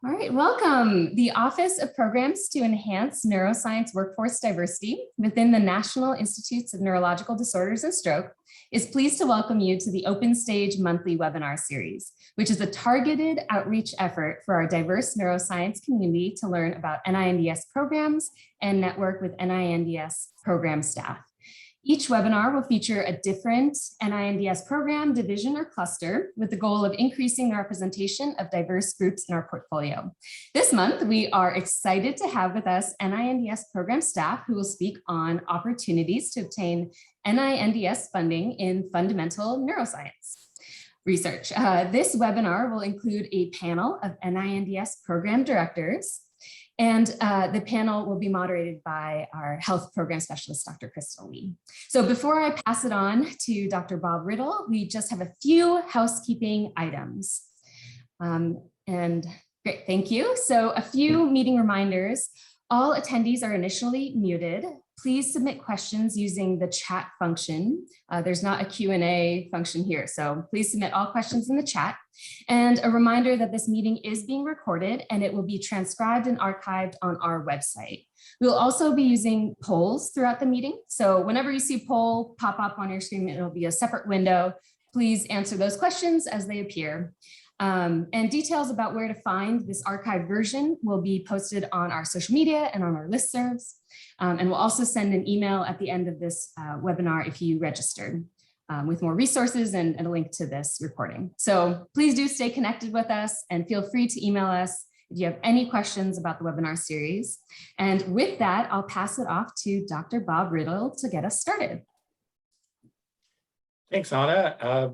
All right, welcome. The Office of Programs to Enhance Neuroscience Workforce Diversity within the National Institutes of Neurological Disorders and Stroke is pleased to welcome you to the Open Stage monthly webinar series, which is a targeted outreach effort for our diverse neuroscience community to learn about NINDS programs and network with NINDS program staff. Each webinar will feature a different NINDS program, division, or cluster with the goal of increasing the representation of diverse groups in our portfolio. This month, we are excited to have with us NINDS program staff who will speak on opportunities to obtain NINDS funding in fundamental neuroscience research. This webinar will include a panel of NINDS program directors, and the panel will be moderated by our health program specialist, Dr. Crystal Lee. So before I pass it on to Dr. Bob Riddle, we just have a few housekeeping items. And great, thank you. So a few meeting reminders. All attendees are initially muted. Please submit questions using the chat function. There's not a Q&A function here, so please submit all questions in the chat. And a reminder that this meeting is being recorded and it will be transcribed and archived on our website. We'll also be using polls throughout the meeting. So whenever you see poll pop up on your screen, it'll be a separate window. Please answer those questions as they appear. And details about where to find this archived version will be posted on our social media and on our listservs. And we'll also send an email at the end of this webinar if you registered with more resources and a link to this recording. So please do stay connected with us and feel free to email us if you have any questions about the webinar series. And with that, I'll pass it off to Dr. Bob Riddle to get us started. Thanks, Anna.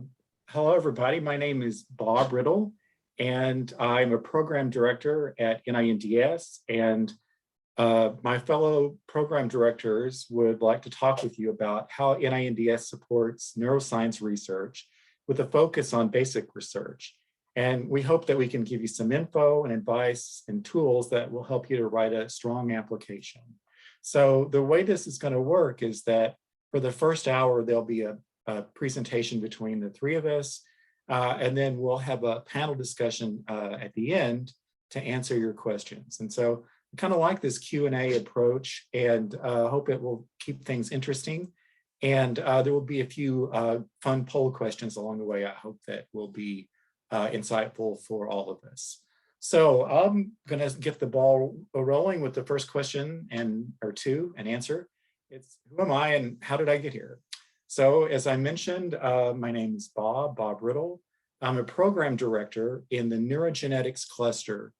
Hello, everybody. My name is Bob Riddle, and I'm a program director at NINDS. And my fellow program directors would like to talk with you about how NINDS supports neuroscience research with a focus on basic research. And we hope that we can give you some info and advice and tools that will help you to write a strong application. So the way this is going to work is that for the first hour, there'll be a presentation between the three of us, and then we'll have a panel discussion at the end to answer your questions. And so I kind of like this Q&A approach, and hope it will keep things interesting. And there will be a few fun poll questions along the way. I hope that will be insightful for all of us. So I'm going to get the ball rolling with the first question or two and answer. It's, who am I and how did I get here? So as I mentioned, my name is Bob Riddle. I'm a program director in the Neurogenetics cluster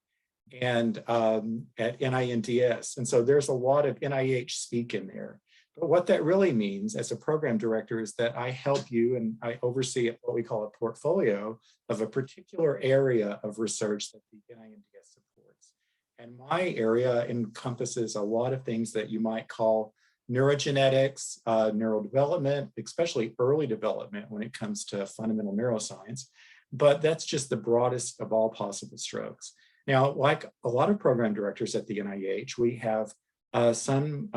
and at NINDS. And so there's a lot of NIH speak in there. But what that really means as a program director is that I help you and I oversee what we call a portfolio of a particular area of research that the NINDS supports. And my area encompasses a lot of things that you might call neurogenetics, neurodevelopment, especially early development when it comes to fundamental neuroscience. But that's just the broadest of all possible strokes. Now, like a lot of program directors at the NIH, we have some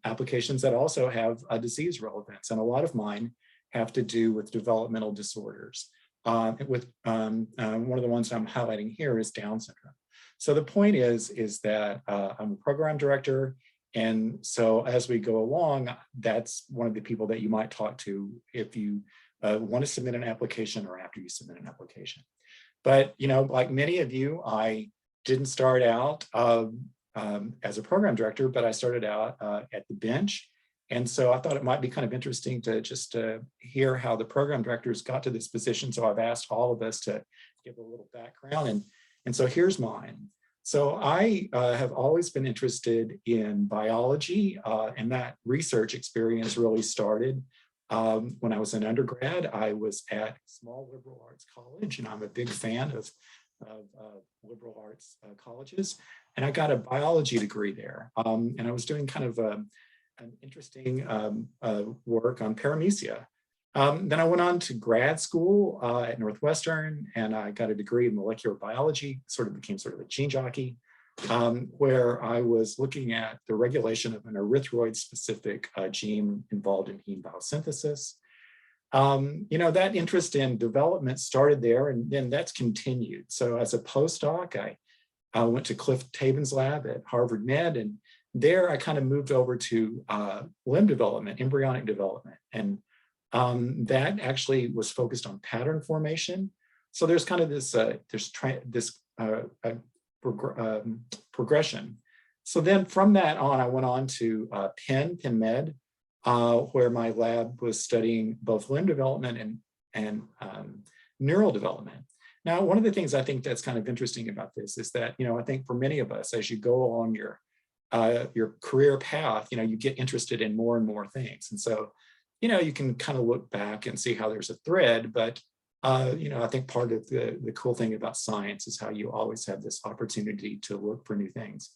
applications that also have a disease relevance. And a lot of mine have to do with developmental disorders. One of the ones I'm highlighting here is Down syndrome. So the point is that I'm a program director. And so as we go along, that's one of the people that you might talk to if you want to submit an application or after you submit an application. But, you know, like many of you, I didn't start out as a program director, but I started out at the bench. And so I thought it might be kind of interesting to just hear how the program directors got to this position. So I've asked all of us to give a little background. And so here's mine. So I have always been interested in biology, and that research experience really started when I was an undergrad. I was at small liberal arts college, and I'm a big fan of liberal arts colleges. And I got a biology degree there, and I was doing kind of an interesting work on paramecia. Then I went on to grad school at Northwestern, and I got a degree in molecular biology, became sort of a gene jockey, where I was looking at the regulation of an erythroid-specific gene involved in heme biosynthesis. You know, that interest in development started there, and then that's continued. So as a postdoc, I I went to Cliff Tabin's lab at Harvard Med, and there I kind of moved over to limb development, embryonic development. And that actually was focused on pattern formation. So there's kind of this, progression. So then from that on, I went on to Penn Med, where my lab was studying both limb development and neural development. Now, one of the things I think that's kind of interesting about this is that, I think for many of us, as you go along your career path, you get interested in more and more things. And so, you can kind of look back and see how there's a thread, but, I think part of the cool thing about science is how you always have this opportunity to look for new things.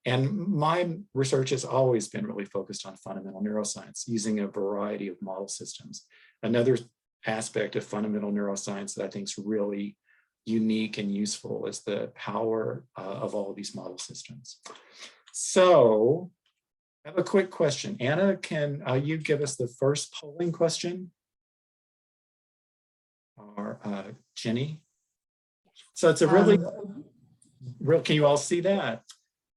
And my research has always been really focused on fundamental neuroscience using a variety of model systems. Another aspect of fundamental neuroscience that I think is really unique and useful is the power of all of these model systems. So I have a quick question. Anna, can you give us the first polling question? Or Jenny? So it's a really, can you all see that?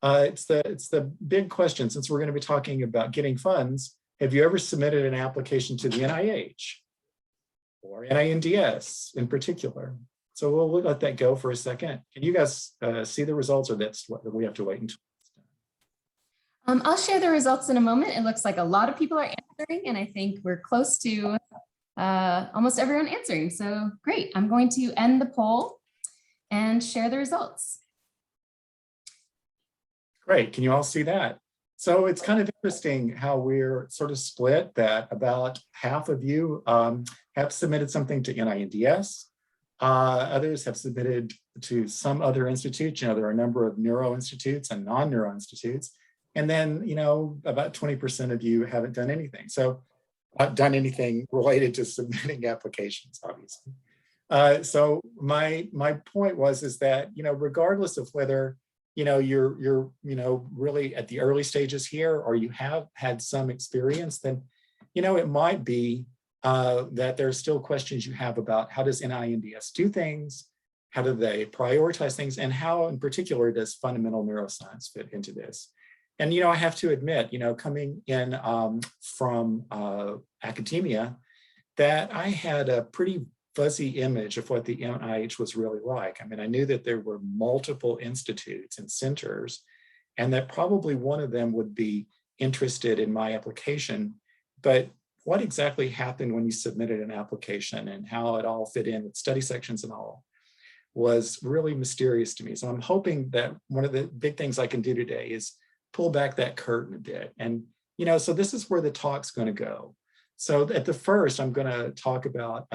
It's the big question, since we're going to be talking about getting funds. Have you ever submitted an application to the NIH or NINDS in particular? So we'll let that go for a second. Can you guys see the results, or that's what we have to wait until it's done? I'll share the results in a moment. It looks like a lot of people are answering, and I think we're close to almost everyone answering. So great. I'm going to end the poll and share the results. Great. Can you all see that? So it's kind of interesting how we're sort of split, that about half of you have submitted something to NINDS. Others have submitted to some other institute. There are a number of neuro institutes and non-neuro institutes. And then, about 20% of you haven't done anything. So not done anything related to submitting applications, obviously. So my point is that, regardless of whether you're really at the early stages here, or you have had some experience, then it might be that there's still questions you have about how does NINDS do things, how do they prioritize things, and how in particular does fundamental neuroscience fit into this. And I have to admit, coming in from academia, that I had a pretty fuzzy image of what the NIH was really like. I mean, I knew that there were multiple institutes and centers, and that probably one of them would be interested in my application. But what exactly happened when you submitted an application and how it all fit in with study sections and all was really mysterious to me. So I'm hoping that one of the big things I can do today is pull back that curtain a bit. And, so this is where the talk's going to go. So at the first, I'm going to talk about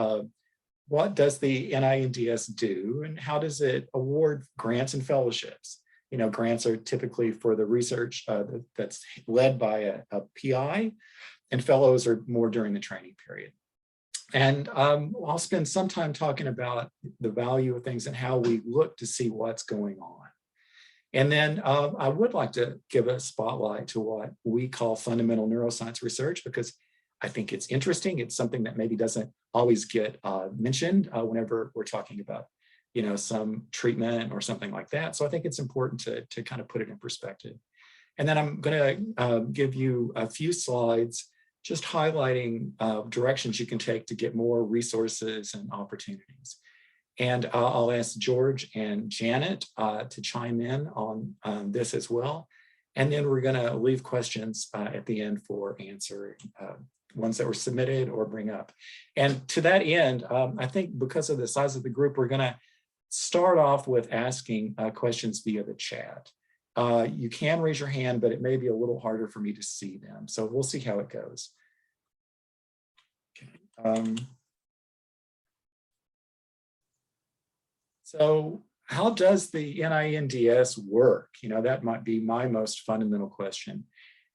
what does the NINDS do, and how does it award grants and fellowships? Grants are typically for the research that's led by a PI, and fellows are more during the training period. And I'll spend some time talking about the value of things and how we look to see what's going on. And then I would like to give a spotlight to what we call fundamental neuroscience research, because I think it's interesting. It's something that maybe doesn't always get mentioned whenever we're talking about, some treatment or something like that. So I think it's important to kind of put it in perspective. And then I'm going to give you a few slides just highlighting directions you can take to get more resources and opportunities. And I'll ask George and Janet to chime in on this as well. And then we're going to leave questions at the end for answering ones that were submitted or bring up. And to that end, I think because of the size of the group, we're going to start off with asking questions via the chat. You can raise your hand, but it may be a little harder for me to see them. So we'll see how it goes. Okay. So how does the NINDS work? That might be my most fundamental question.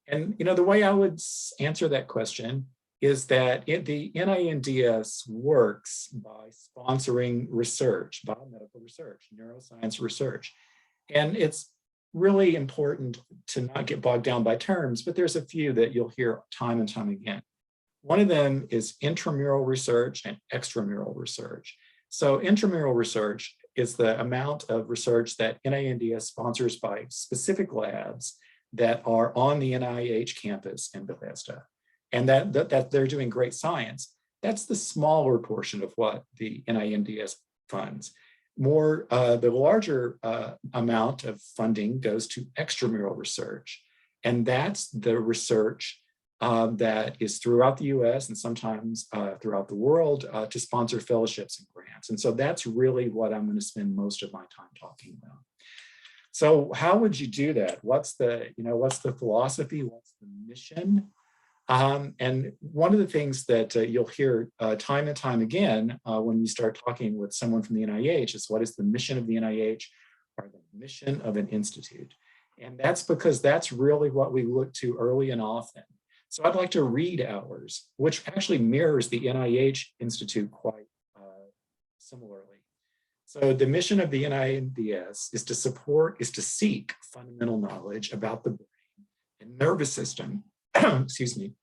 And the way I would answer that question is that the NINDS works by sponsoring research, biomedical research, neuroscience research. And it's really important to not get bogged down by terms, but there's a few that you'll hear time and time again. One of them is intramural research and extramural research. So intramural research is the amount of research that NINDS sponsors by specific labs that are on the NIH campus in Bethesda, and that they're doing great science. That's the smaller portion of what the NINDS funds. The larger amount of funding goes to extramural research, and that's the research that is throughout the US and sometimes throughout the world to sponsor fellowships and grants. And so that's really what I'm going to spend most of my time talking about. So how would you do that? What's the philosophy? What's the mission? And one of the things that you'll hear time and time again when you start talking with someone from the NIH is, what is the mission of the NIH or the mission of an institute? And that's because that's really what we look to early and often. So I'd like to read ours, which actually mirrors the NIH Institute quite similarly. So the mission of the NINDS is to seek fundamental knowledge about the brain and nervous system, excuse me,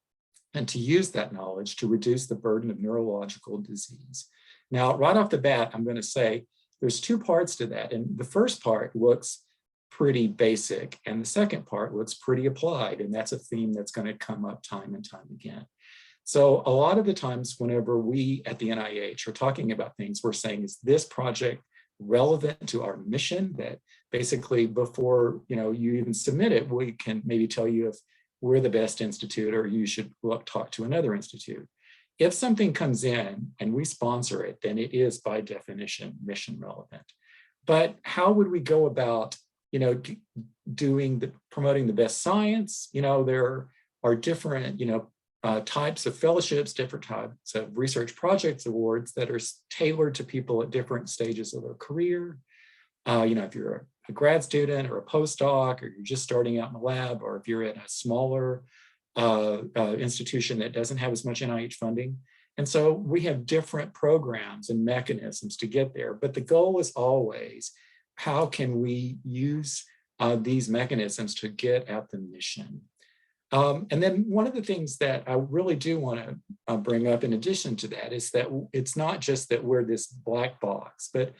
and to use that knowledge to reduce the burden of neurological disease. Now, right off the bat, I'm going to say there's two parts to that. And the first part looks pretty basic, and the second part looks pretty applied, and that's a theme that's going to come up time and time again. So a lot of the times whenever we at the NIH are talking about things, we're saying, is this project relevant to our mission? That basically before you even submit it, we can maybe tell you if we're the best institute or you should talk to another institute. If something comes in and we sponsor it, then it is by definition mission relevant. But how would we go about promoting the best science? There are different types of fellowships, different types of research projects awards that are tailored to people at different stages of their career. If you're a grad student or a postdoc, or you're just starting out in the lab, or if you're at a smaller institution that doesn't have as much NIH funding. And so we have different programs and mechanisms to get there. But the goal is always, how can we use these mechanisms to get at the mission? And then one of the things that I really do want to bring up in addition to that is that it's not just that we're this black box, but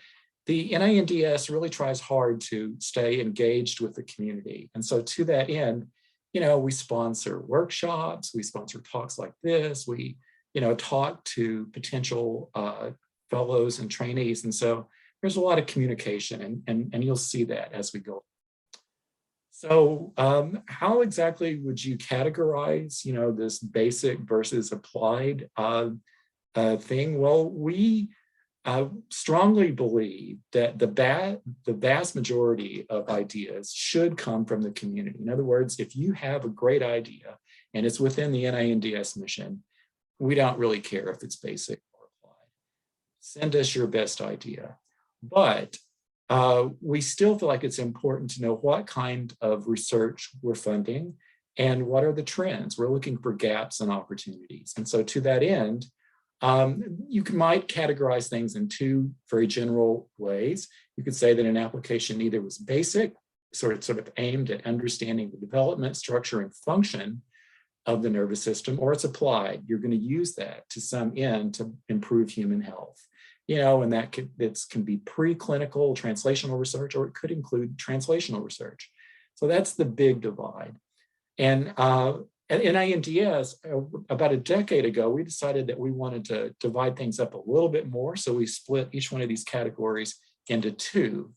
the NINDS really tries hard to stay engaged with the community. And so to that end, we sponsor workshops, we sponsor talks like this, we talk to potential fellows and trainees. And so there's a lot of communication, and you'll see that as we go. So how exactly would you categorize, this basic versus applied thing? Well, we strongly believe that the vast majority of ideas should come from the community. In other words, if you have a great idea and it's within the NINDS mission, we don't really care if it's basic or applied. Send us your best idea. But we still feel like it's important to know what kind of research we're funding and what are the trends. We're looking for gaps and opportunities. And so to that end, you might categorize things in two very general ways. You could say that an application either was basic, sort of aimed at understanding the development, structure, and function of the nervous system, or it's applied. You're going to use that to some end to improve human health. And that can be preclinical translational research, or it could include translational research. So that's the big divide. And at NINDS, about a decade ago, we decided that we wanted to divide things up a little bit more. So we split each one of these categories into two.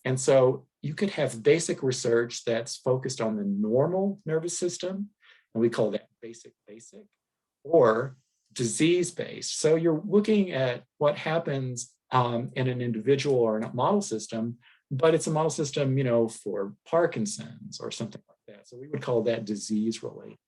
And so you could have basic research that's focused on the normal nervous system, and we call that basic, or disease-based. So you're looking at what happens in an individual or in a model system, but it's a model system, for Parkinson's or something like that. So we would call that disease-related.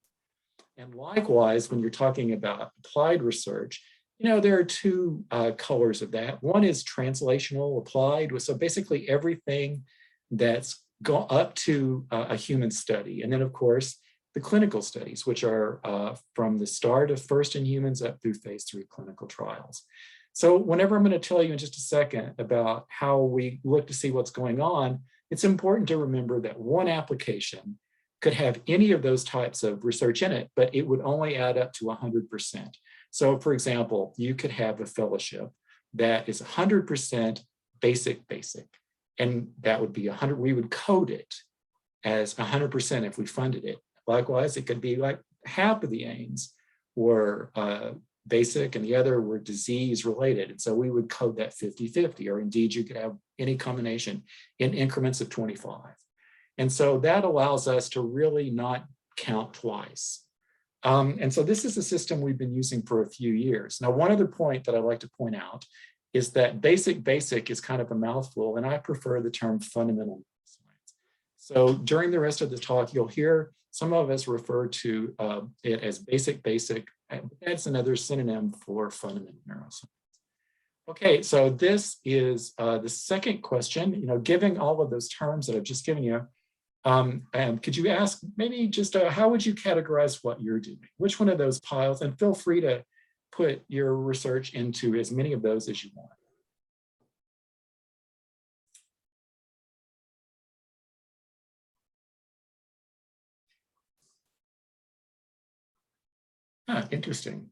And likewise, when you're talking about applied research, there are two colors of that. One is translational applied, so basically everything that's up to a human study. And then, of course, the clinical studies, which are from the start of first in humans up through phase 3 clinical trials. So whenever I'm going to tell you in just a second about how we look to see what's going on, it's important to remember that one application could have any of those types of research in it, but it would only add up to 100%. So for example, you could have a fellowship that is 100% basic. And that would be 100, we would code it as 100% if we funded it. Likewise, it could be like half of the AIMs were basic and the other were disease related. And so we would code that 50-50, or indeed you could have any combination in increments of 25. And so that allows us to really not count twice. And so this is a system we've been using for a few years. Now, one other point that I'd like to point out is that basic is kind of a mouthful, and I prefer the term fundamental science. So during the rest of the talk, you'll hear some of us refer to it as basic. That's another synonym for fundamental neuroscience. Okay, so this is the second question. Given all of those terms that I've just given you, and could you ask maybe just how would you categorize what you're doing? Which one of those piles? And feel free to put your research into as many of those as you want. Interesting.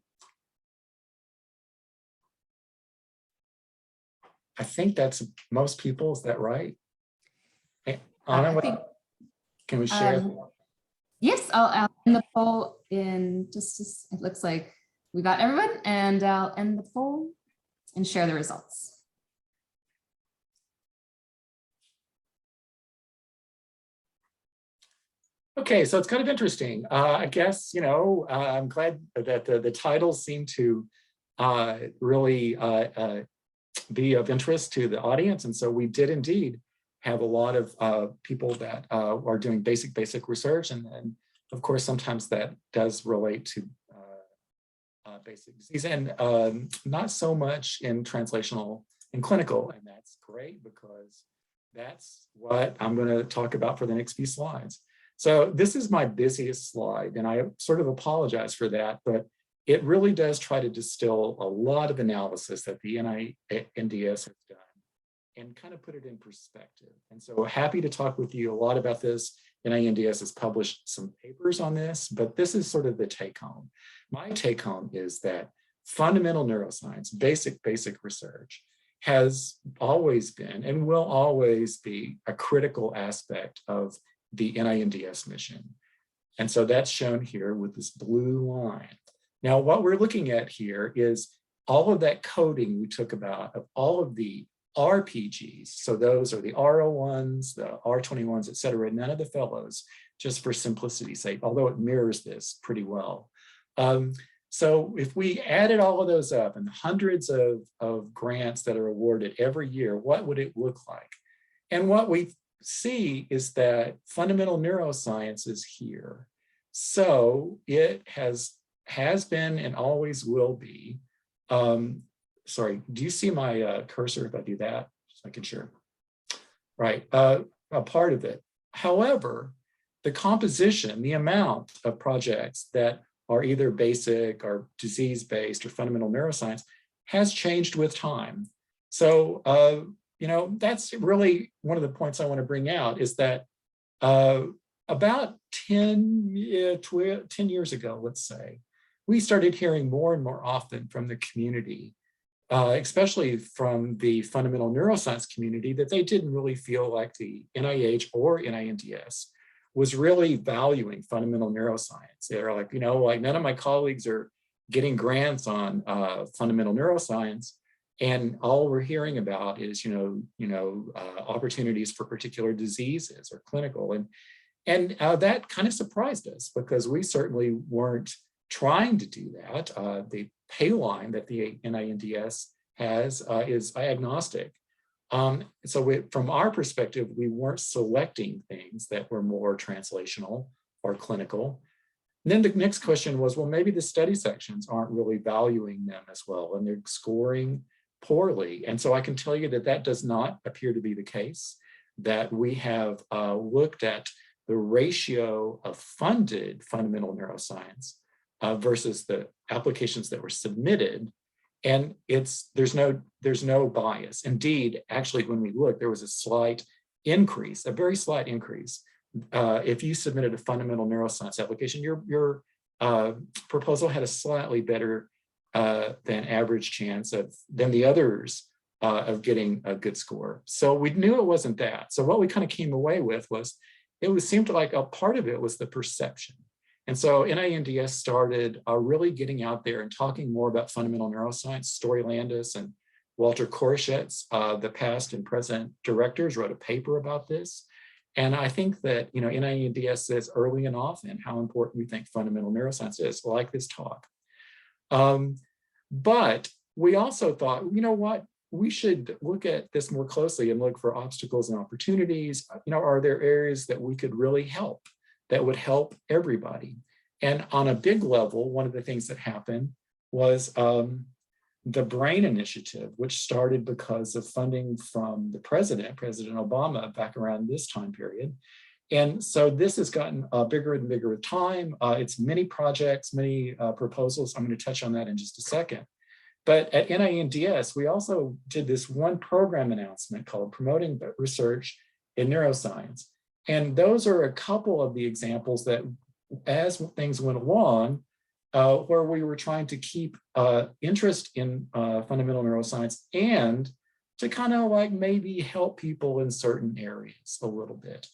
I think that's most people, is that right? Hey, Anna, can we share? Yes, I'll end the poll in just, it looks like we got everyone, and I'll end the poll and share the results. Okay, so it's kind of interesting. I guess, I'm glad that the titles seem to really be of interest to the audience. And so we did indeed have a lot of people that are doing basic research. And of course, sometimes that does relate to basic disease, and not so much in translational and clinical. And that's great, because that's what I'm going to talk about for the next few slides. So this is my busiest slide, and I sort of apologize for that, but it really does try to distill a lot of analysis that the NINDS has done and kind of put it in perspective. And so happy to talk with you a lot about this. NINDS has published some papers on this, but this is sort of the take home. My take home is that fundamental neuroscience, basic research, has always been and will always be a critical aspect of the NINDS mission. And so that's shown here with this blue line. Now, what we're looking at here is all of that coding we took about of all of the RPGs. So those are the R01s, the R21s, et cetera, none of the fellows, just for simplicity's sake, although it mirrors this pretty well. So if we added all of those up and hundreds of grants that are awarded every year, what would it look like? And what we see is that fundamental neuroscience is here. So it has been and always will be. Sorry, do you see my cursor if I do that? Just making sure. Right, a part of it. However, the composition, the amount of projects that are either basic or disease-based or fundamental neuroscience has changed with time. So, that's really one of the points I want to bring out, is that about 10 years ago, let's say, we started hearing more and more often from the community, especially from the fundamental neuroscience community, that they didn't really feel like the NIH or NINDS was really valuing fundamental neuroscience. They're like, like none of my colleagues are getting grants on fundamental neuroscience, and all we're hearing about is, opportunities for particular diseases or clinical, and that kind of surprised us, because we certainly weren't trying to do that. The pay line that the NINDS has is agnostic. So from our perspective, we weren't selecting things that were more translational or clinical. And then the next question was, well, maybe the study sections aren't really valuing them as well, and they're scoring poorly. And so I can tell you that that does not appear to be the case, that we have looked at the ratio of funded fundamental neuroscience versus the applications that were submitted, and there's no bias. Indeed, actually, when we look, there was a slight increase, a very slight increase. If you submitted a fundamental neuroscience application, your proposal had a slightly better than average chance than the others of getting a good score. So we knew it wasn't that. So what we kind of came away with was, seemed like a part of it was the perception. And so NINDS started really getting out there and talking more about fundamental neuroscience. Story Landis and Walter Koroshetz, the past and present directors, wrote a paper about this. And I think that, NINDS says early and often how important we think fundamental neuroscience is, like this talk. But we also thought, you know what, we should look at this more closely and look for obstacles and opportunities. Are there areas that we could really help, that would help everybody? And on a big level, one of the things that happened was the BRAIN initiative, which started because of funding from the President Obama, back around this time period. And so this has gotten bigger and bigger with time. It's many projects, many proposals. I'm going to touch on that in just a second. But at NINDS, we also did this one program announcement called Promoting Research in Neuroscience. And those are a couple of the examples that, as things went along, where we were trying to keep interest in fundamental neuroscience and to kind of like maybe help people in certain areas a little bit.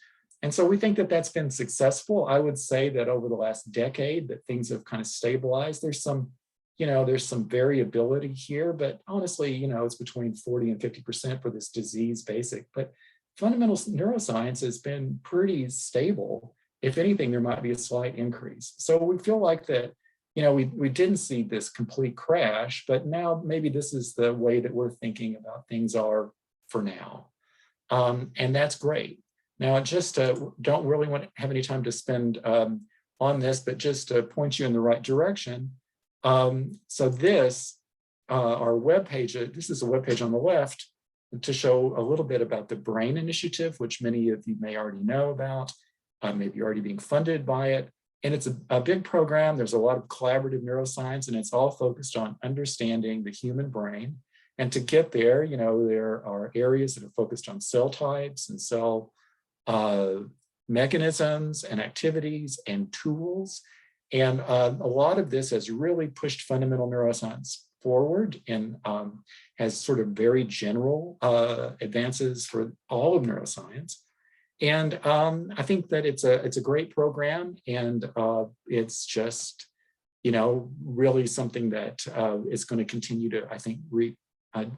And so we think that that's been successful. I would say that over the last decade that things have kind of stabilized. There's some variability here, but honestly, it's between 40 and 50% for this disease basic. But fundamental neuroscience has been pretty stable. If anything, there might be a slight increase. So we feel like that, we didn't see this complete crash, but now maybe this is the way that we're thinking about things are for now. And that's great. Now, just don't really want to have any time to spend on this, but just to point you in the right direction. So this, our webpage, this is a webpage on the left to show a little bit about the BRAIN initiative, which many of you may already know about, maybe already being funded by it. And it's a big program. There's a lot of collaborative neuroscience, and it's all focused on understanding the human brain. And to get there, there are areas that are focused on cell types and cell mechanisms and activities and tools. And a lot of this has really pushed fundamental neuroscience forward and has sort of very general advances for all of neuroscience. And I think that it's a great program, and it's just, really something that is going to continue to, I think, reap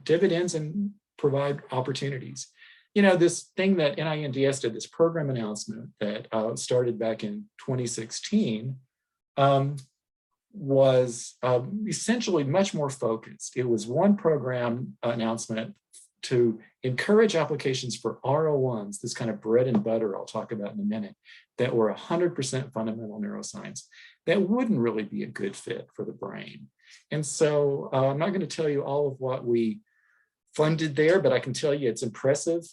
dividends and provide opportunities. This thing that NINDS did, this program announcement that started back in 2016, was essentially much more focused. It was one program announcement to encourage applications for R01s, this kind of bread and butter I'll talk about in a minute, that were 100% fundamental neuroscience, that wouldn't really be a good fit for the brain. And so I'm not going to tell you all of what we funded there, but I can tell you it's impressive,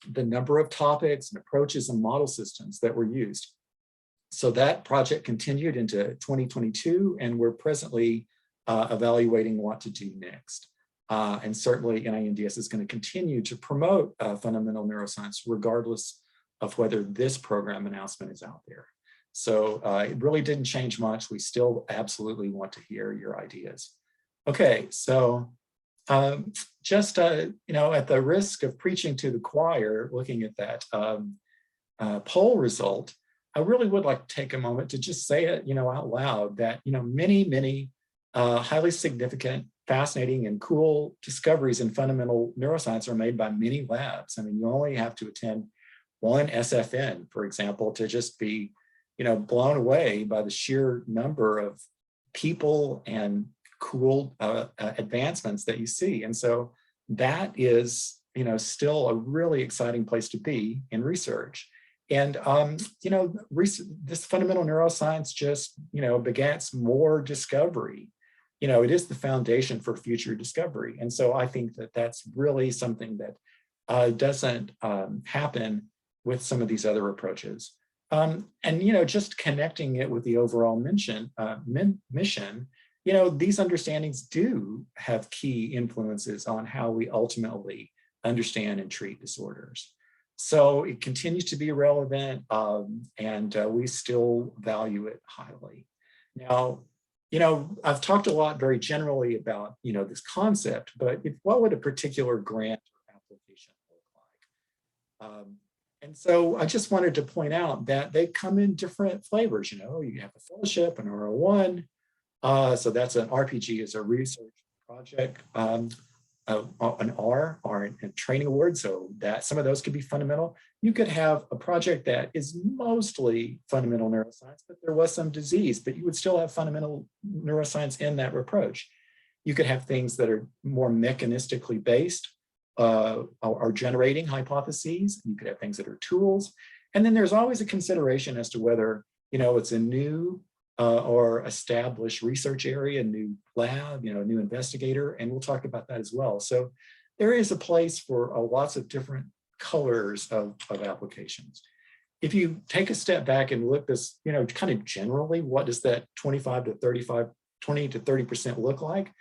the number of topics and approaches and model systems that were used. So that project continued into 2022, and we're presently evaluating what to do next. And certainly NINDS is going to continue to promote fundamental neuroscience regardless of whether this program announcement is out there. So it really didn't change much. We still absolutely want to hear your ideas. Okay, so just at the risk of preaching to the choir, looking at that poll result, I really would like to take a moment to just say it, out loud that, many highly significant, fascinating, and cool discoveries in fundamental neuroscience are made by many labs. I mean, you only have to attend one SFN, for example, to just be, blown away by the sheer number of people and cool advancements that you see. And so that is, still a really exciting place to be in research. And, this fundamental neuroscience just, begets more discovery. It is the foundation for future discovery. And so I think that that's really something that doesn't happen with some of these other approaches. And, just connecting it with the overall mission, these understandings do have key influences on how we ultimately understand and treat disorders. So it continues to be relevant, and we still value it highly. Now, I've talked a lot very generally about, this concept, but what would a particular grant or application look like? And so I just wanted to point out that they come in different flavors. You have a fellowship, an R01. So that's an RPG, is a research project, an R or a training award. So that some of those could be fundamental. You could have a project that is mostly fundamental neuroscience, but there was some disease, but you would still have fundamental neuroscience in that approach. You could have things that are more mechanistically based, or generating hypotheses. You could have things that are tools. And then there's always a consideration as to whether, it's a new or established research area, new lab, new investigator, and we'll talk about that as well. So there is a place for lots of different colors of applications. If you take a step back and look this, kind of generally, what does that 20 to 30% look like?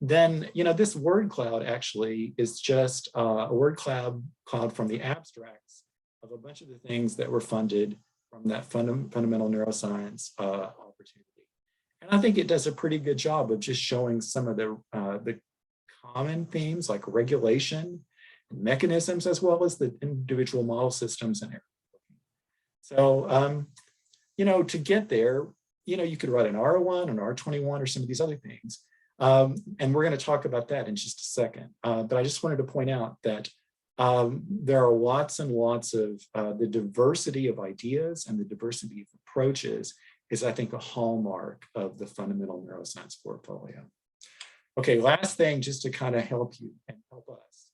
Then, this word cloud actually is just a word cloud from the abstracts of a bunch of the things that were funded from that fundamental neuroscience opportunity. And I think it does a pretty good job of just showing some of the common themes like regulation, mechanisms, as well as the individual model systems and everything. So, to get there, you could write an R01, an R21, or some of these other things. And we're going to talk about that in just a second. But I just wanted to point out that there are lots and lots of the diversity of ideas and the diversity of approaches is, I think, a hallmark of the fundamental neuroscience portfolio. Okay, last thing, just to kind of help you and help us,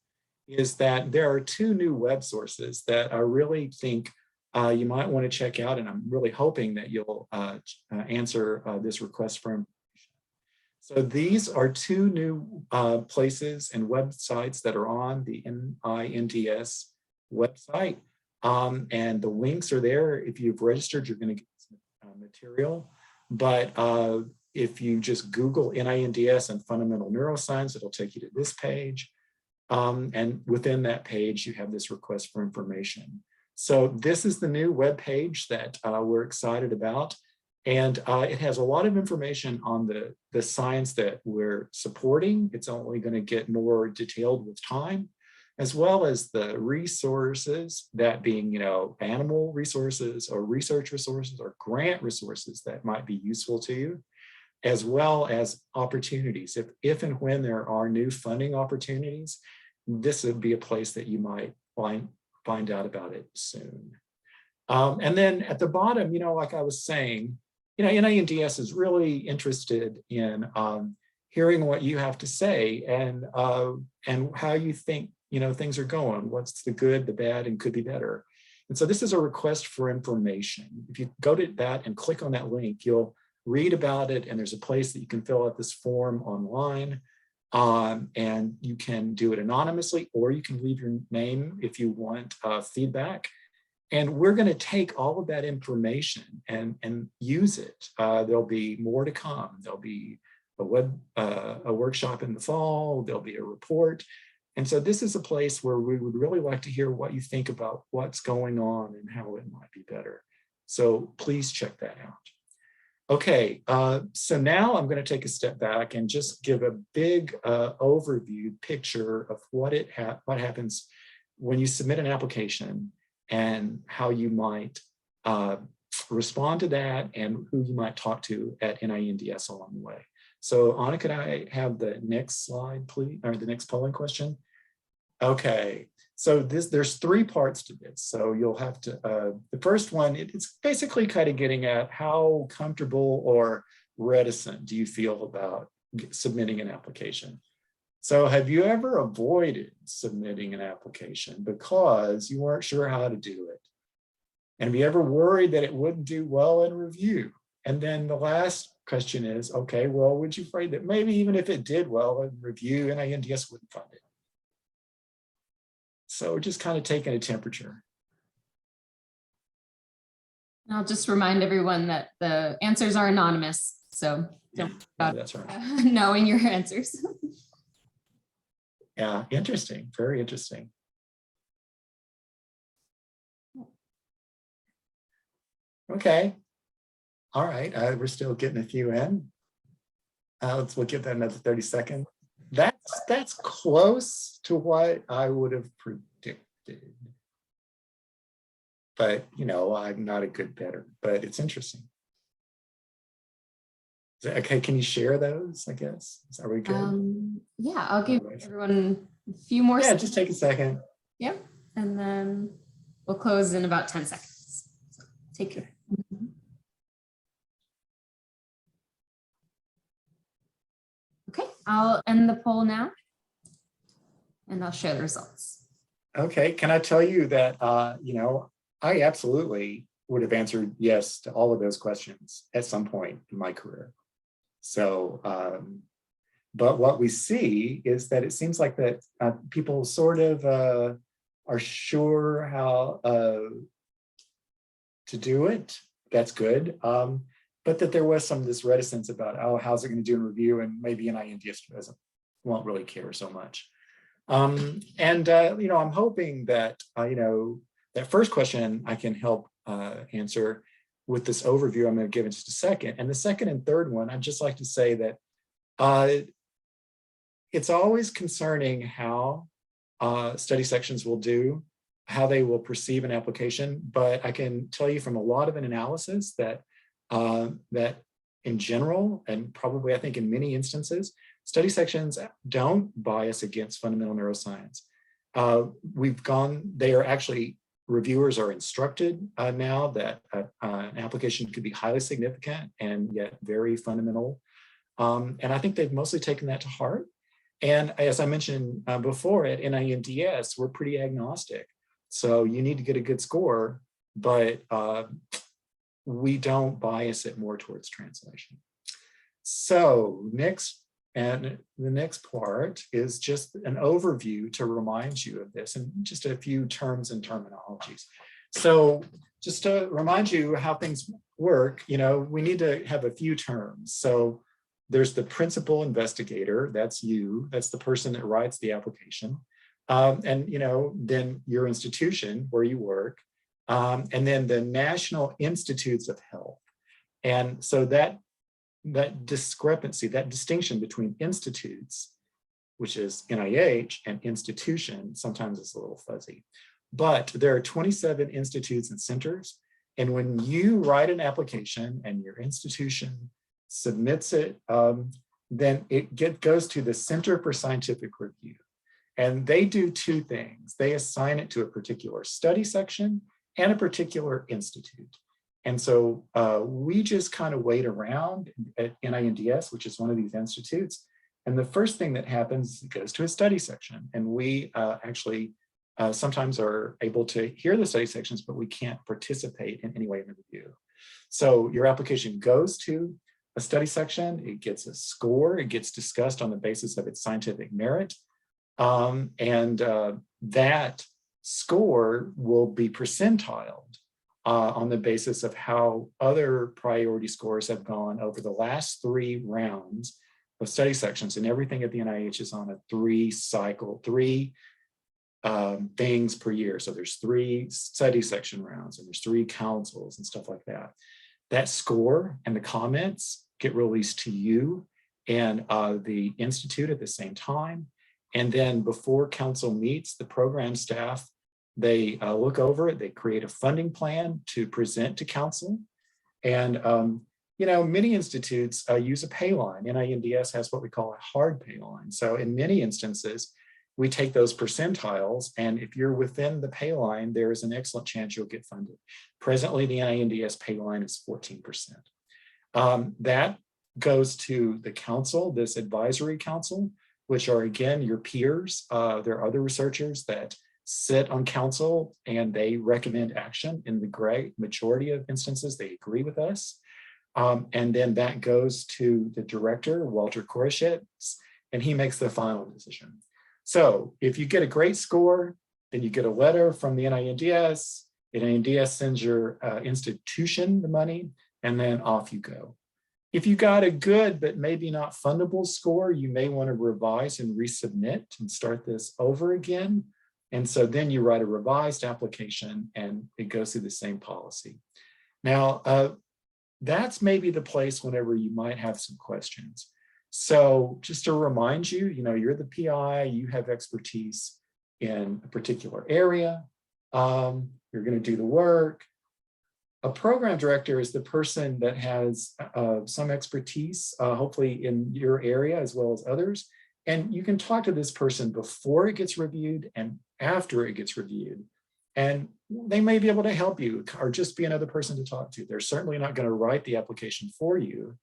is that there are two new web sources that I really think you might want to check out, and I'm really hoping that you'll answer this request for information. So these are two new places and websites that are on the NINDS website, and the links are there. If you've registered, you're going to get some material, but if you just Google NINDS and fundamental neuroscience, it'll take you to this page. And within that page, you have this request for information. So this is the new web page that we're excited about. And it has a lot of information on the science that we're supporting. It's only going to get more detailed with time, as well as the resources, that being, animal resources or research resources or grant resources that might be useful to you, as well as opportunities. If and when there are new funding opportunities, this would be a place that you might find out about it soon. And then at the bottom, like I was saying, NINDS is really interested in hearing what you have to say and how you think, things are going. What's the good, the bad, and could be better. And so this is a request for information. If you go to that and click on that link, you'll read about it, and there's a place that you can fill out this form online, and you can do it anonymously, or you can leave your name if you want feedback. And we're going to take all of that information and use it. There'll be more to come. There'll be a workshop in the fall. There'll be a report. And so this is a place where we would really like to hear what you think about what's going on and how it might be better. So please check that out. Okay, so now I'm going to take a step back and just give a big overview picture of what happens when you submit an application and how you might respond to that and who you might talk to at NINDS along the way. So Anna, could I have the next slide, please, or the next polling question? Okay, so there's three parts to this. So you'll have to, the first one, it's basically kind of getting at how comfortable or reticent do you feel about submitting an application? So have you ever avoided submitting an application because you weren't sure how to do it? And have you ever worried that it wouldn't do well in review? And then the last question is, okay, well, would you afraid that maybe even if it did well in review, NINDS wouldn't fund it? So we're just kind of taking a temperature. I'll just remind everyone that the answers are anonymous, so don't that's right. Knowing your answers. Yeah, interesting, very interesting. Okay, all right, we're still getting a few in. We'll give that another 30 seconds. That's close to what I would have predicted. But, you know, I'm not a good bettor, but it's interesting. Okay, can you share those, I guess? Are we good? Yeah, I'll give everyone a few more seconds. Just take a second. Yep, and then we'll close in about 10 seconds. So take care. Okay, I'll end the poll now, and I'll show the results. Okay, can I tell you that, you know, I absolutely would have answered yes to all of those questions at some point in my career. So, but what we see is that it seems like that people sort of are sure how to do it. That's good. But that there was some of this reticence about, oh, how's it going to do in review? And maybe NINDS won't really care so much. You know, I'm hoping that, you know, that first question I can help answer with this overview I'm going to give in just a second. And the second and third one, I'd just like to say that it's always concerning how study sections will do, how they will perceive an application. But I can tell you from a lot of an analysis that that in general, and probably I think in many instances, study sections don't bias against fundamental neuroscience. They are actually, reviewers are instructed now that an application could be highly significant and yet very fundamental. And I think they've mostly taken that to heart. And as I mentioned before, at NINDS, we're pretty agnostic. So you need to get a good score, but we don't bias it more towards translation. So next, and the next part is just an overview to remind you of this and just a few terms and terminologies. So just to remind you how things work, you know, we need to have a few terms. So there's the principal investigator, that's you, that's the person that writes the application. And, you know, then your institution where you work, and then the National Institutes of Health. And so that discrepancy, that distinction between institutes, which is NIH, and institution, sometimes it's a little fuzzy. But there are 27 institutes and centers. And when you write an application and your institution submits it, then it goes to the Center for Scientific Review. And they do two things. They assign it to a particular study section and a particular institute. And so we just kind of wait around at NINDS, which is one of these institutes. And the first thing that happens, it goes to a study section. And we actually sometimes are able to hear the study sections, but we can't participate in any way in the review. So your application goes to a study section, it gets a score, it gets discussed on the basis of its scientific merit. That score will be percentiled on the basis of how other priority scores have gone over the last 3 rounds of study sections, and everything at the NIH is on a 3 things per year. So there's 3 study section rounds and there's 3 councils and stuff like that. That score and the comments get released to you and the institute at the same time. And then before council meets, the program staff, they look over it, they create a funding plan to present to council. And you know, many institutes use a pay line. NINDS has what we call a hard pay line. So in many instances, we take those percentiles, and if you're within the pay line, there is an excellent chance you'll get funded. Presently, the NINDS pay line is 14%. That goes to the council, this advisory council, which are, again, your peers. There are other researchers that sit on council and they recommend action. In the great majority of instances, they agree with us. And then that goes to the director, Walter Koroshetz, and he makes the final decision. So if you get a great score, then you get a letter from the NINDS. The NINDS sends your institution the money, and then off you go. If you got a good but maybe not fundable score, you may want to revise and resubmit and start this over again. And so then you write a revised application and it goes through the same policy. Now, that's maybe the place whenever you might have some questions. So just to remind you, you're the PI, you have expertise in a particular area. You're going to do the work. A program director is the person that has some expertise, hopefully in your area as well as others. And you can talk to this person before it gets reviewed and after it gets reviewed. And they may be able to help you or just be another person to talk to. They're certainly not going to write the application for you,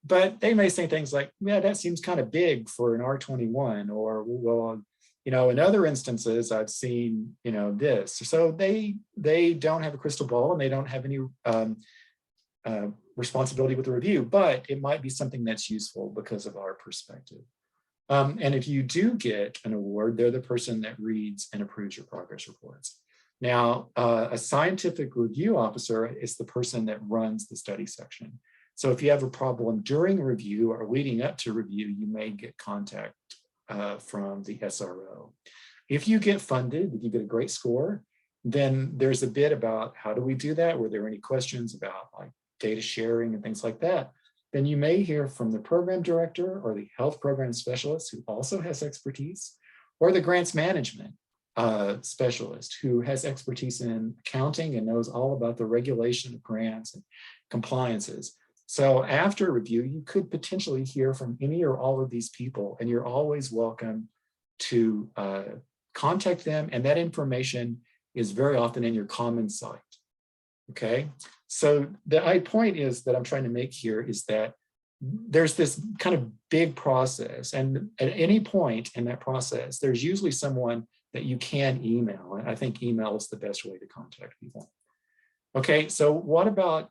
but they may say things like, yeah, that seems kind of big for an R21, or, well, in other instances, I've seen, this. So they don't have a crystal ball and they don't have any responsibility with the review, but it might be something that's useful because of our perspective. And if you do get an award, they're the person that reads and approves your progress reports. Now, a scientific review officer is the person that runs the study section. So if you have a problem during review or leading up to review, you may get contact from the SRO. If you get funded, if you get a great score, then there's a bit about how do we do that? Were there any questions about like data sharing and things like that? Then you may hear from the program director or the health program specialist who also has expertise, or the grants management specialist who has expertise in accounting and knows all about the regulation of grants and compliances. So after review, you could potentially hear from any or all of these people, and you're always welcome to contact them. And that information is very often in your common site. Okay, so the point is that I'm trying to make here is that there's this kind of big process, and at any point in that process, there's usually someone that you can email. And I think email is the best way to contact people. Okay, so what about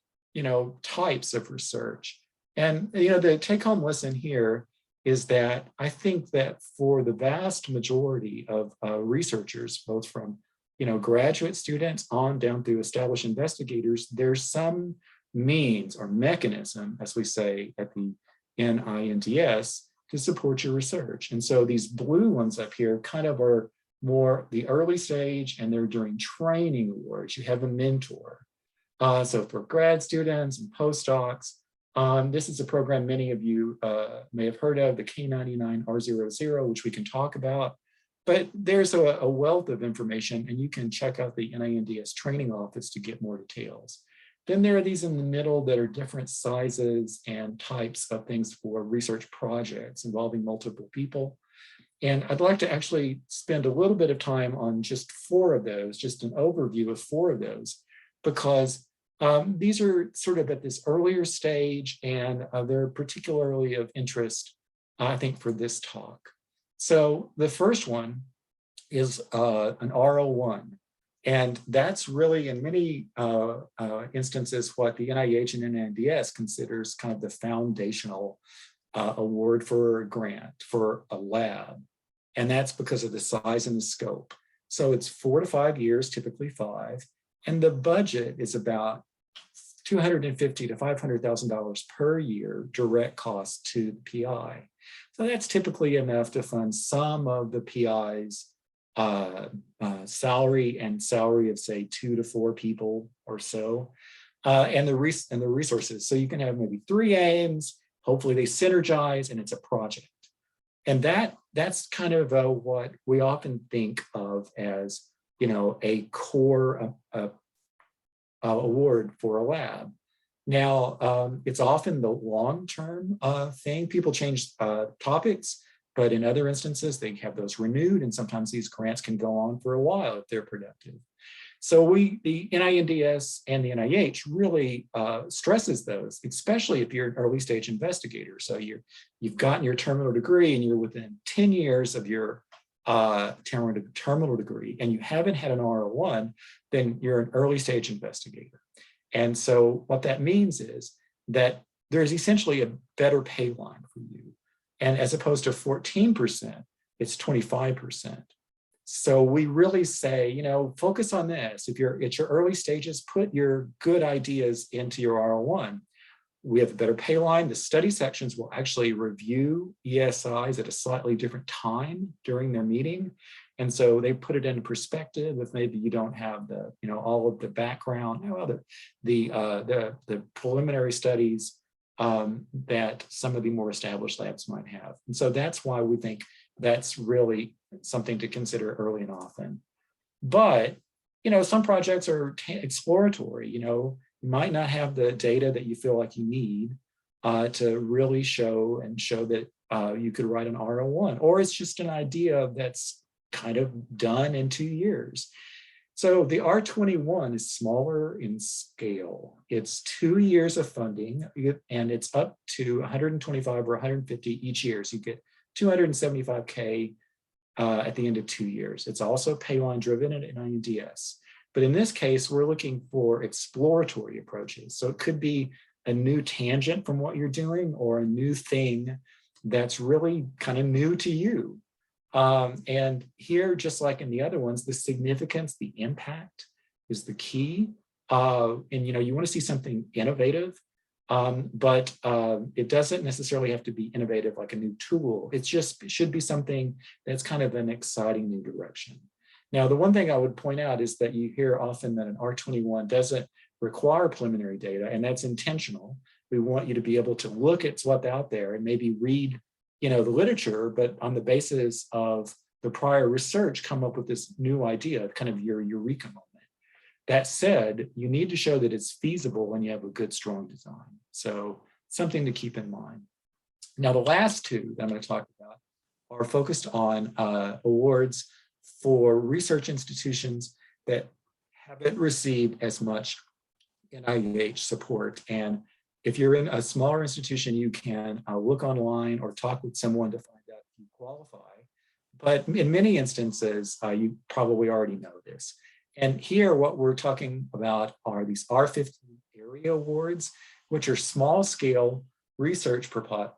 types of research? And the take-home lesson here is that I think that for the vast majority of researchers, both from graduate students on down through established investigators, there's some means or mechanism, as we say at the NINDS, to support your research. And so these blue ones up here kind of are more the early stage, and they're during training awards. You have a mentor. So for grad students and postdocs, this is a program many of you may have heard of, the K99 R00, which we can talk about. But there's a wealth of information, and you can check out the NINDS training office to get more details. Then there are these in the middle that are different sizes and types of things for research projects involving multiple people. And I'd like to actually spend a little bit of time on just 4 of those, just an overview of 4 of those, because these are sort of at this earlier stage, and they're particularly of interest, I think, for this talk. So the first one is an R01, and that's really in many instances what the NIH and NINDS considers kind of the foundational award for a grant for a lab. And that's because of the size and the scope. So it's 4 to 5 years, typically 5. And the budget is about $250,000 to $500,000 per year direct cost to the PI. So that's typically enough to fund some of the PI's salary and salary of, say, 2 to 4 people or so, and the resources. So you can have maybe 3 aims. Hopefully they synergize, and it's a project. And that's kind of what we often think of as, a core award for a lab. Now, it's often the long-term thing. People change topics, but in other instances, they have those renewed, and sometimes these grants can go on for a while if they're productive. So the NINDS and the NIH really stresses those, especially if you're an early stage investigator. So you've gotten your terminal degree and you're within 10 years of your terminal degree, and you haven't had an R01, then you're an early stage investigator. And so what that means is that there's essentially a better pay line for you. And as opposed to 14%, it's 25%. So we really say, focus on this. If you're at your early stages, put your good ideas into your R01. We have a better pay line. The study sections will actually review ESIs at a slightly different time during their meeting. And so they put it into perspective if maybe you don't have the, all of the background, the preliminary studies that some of the more established labs might have. And so that's why we think that's really something to consider early and often. But, some projects are exploratory. You might not have the data that you feel like you need to really show that you could write an R01, or it's just an idea that's kind of done in 2 years. So the R21 is smaller in scale. It's 2 years of funding, and it's up to 125 or 150 each year. So you get 275K at the end of 2 years. It's also pay line driven at NINDS. But in this case, we're looking for exploratory approaches. So it could be a new tangent from what you're doing, or a new thing that's really kind of new to you. And here, just like in the other ones, the significance, the impact is the key. And you want to see something innovative, but it doesn't necessarily have to be innovative like a new tool. It should be something that's kind of an exciting new direction. Now, the one thing I would point out is that you hear often that an R21 doesn't require preliminary data, and that's intentional. We want you to be able to look at what's out there and maybe read the literature, but on the basis of the prior research, come up with this new idea, kind of your eureka moment. That said, you need to show that it's feasible when you have a good, strong design. So something to keep in mind. Now, the last two that I'm going to talk about are focused on awards for research institutions that haven't received as much NIH support. And if you're in a smaller institution, you can look online or talk with someone to find out if you qualify. But in many instances, you probably already know this. And here, what we're talking about are these R15 area awards, which are small scale research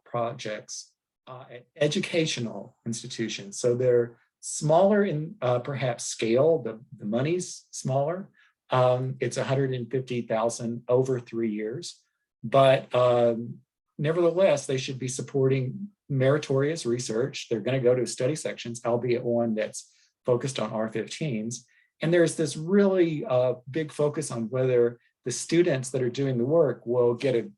projects at educational institutions. So they're smaller in perhaps scale, the money's smaller. It's 150,000 over 3 years. But nevertheless, they should be supporting meritorious research. They're going to go to study sections, albeit one that's focused on R15s. And there's this really big focus on whether the students that are doing the work will get an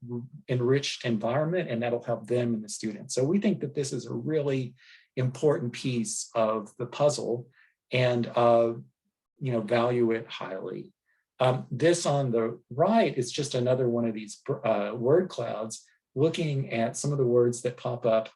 enriched environment, and that'll help them and the students. So we think that this is a really important piece of the puzzle, and value it highly. This on the right is just another one of these word clouds, looking at some of the words that pop up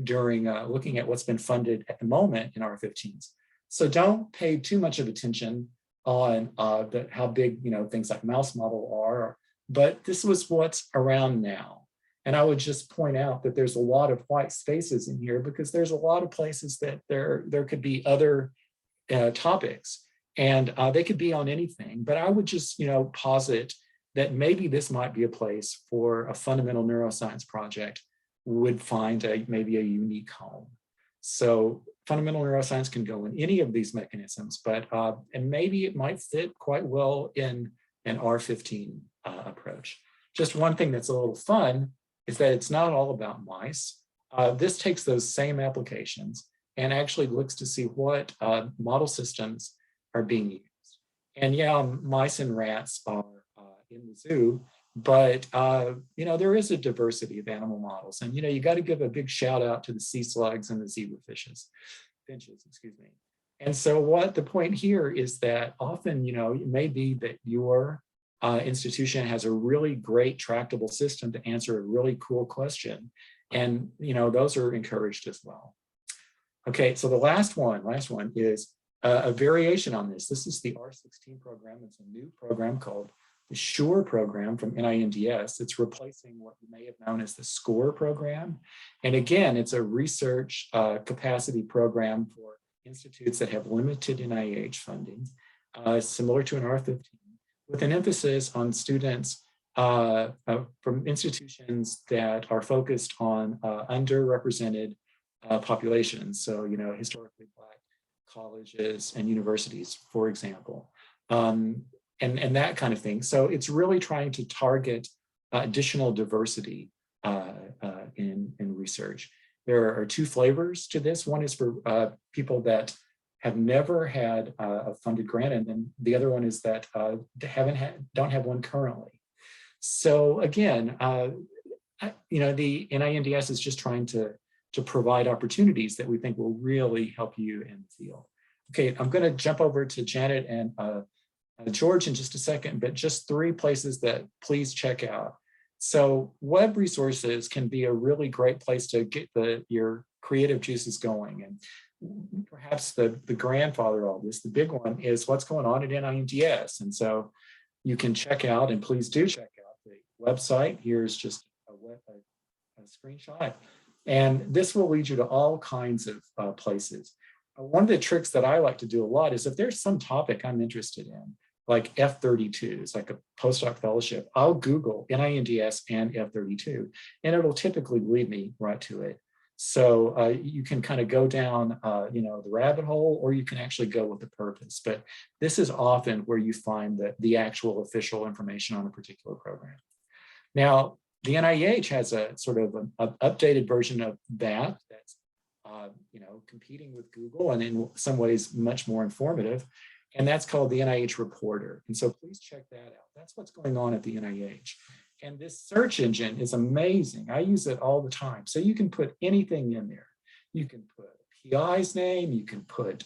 during looking at what's been funded at the moment in R15s. So don't pay too much of attention on how big things like mouse model are, but this was what's around now. And I would just point out that there's a lot of white spaces in here, because there's a lot of places that there could be other topics. And they could be on anything, but I would just, posit that maybe this might be a place for a fundamental neuroscience project would find maybe a unique home. So fundamental neuroscience can go in any of these mechanisms, but and maybe it might fit quite well in an R15 approach. Just one thing that's a little fun is that it's not all about mice. This takes those same applications and actually looks to see what model systems are being used. And yeah, mice and rats are in the zoo, but there is a diversity of animal models. And you got to give a big shout out to the sea slugs and the zebrafinches, excuse me. And so what the point here is that often, it may be that your institution has a really great tractable system to answer a really cool question. And those are encouraged as well. Okay, so the last one is a variation on this. This is the R16 program. It's a new program called the SURE program from NINDS. It's replacing what you may have known as the SCORE program. And again, it's a research capacity program for institutes that have limited NIH funding, similar to an R15, with an emphasis on students from institutions that are focused on underrepresented populations. So, historically Black colleges and universities, for example, and that kind of thing. So it's really trying to target additional diversity in research. There are two flavors to this. One is for people that have never had a funded grant, and then the other one is that don't have one currently. So again, the NINDS is just trying to provide opportunities that we think will really help you in the field. Okay, I'm going to jump over to Janet and George in just a second, but just 3 places that please check out. So web resources can be a really great place to get your creative juices going. And perhaps the grandfather of all this, the big one, is what's going on at NINDS. And so you can check out, and please do check out the website. Here's just a screenshot. And this will lead you to all kinds of places. One of the tricks that I like to do a lot is if there's some topic I'm interested in, like F32, it's like a postdoc fellowship, I'll Google NINDS and F32, and it'll typically lead me right to it. So you can kind of go down the rabbit hole, or you can actually go with the purpose. But this is often where you find the actual official information on a particular program. Now, the NIH has a sort of an updated version of that's competing with Google, and in some ways much more informative. And that's called the NIH Reporter. And so please check that out. That's what's going on at the NIH. And this search engine is amazing. I use it all the time. So you can put anything in there. You can put a PI's name, you can put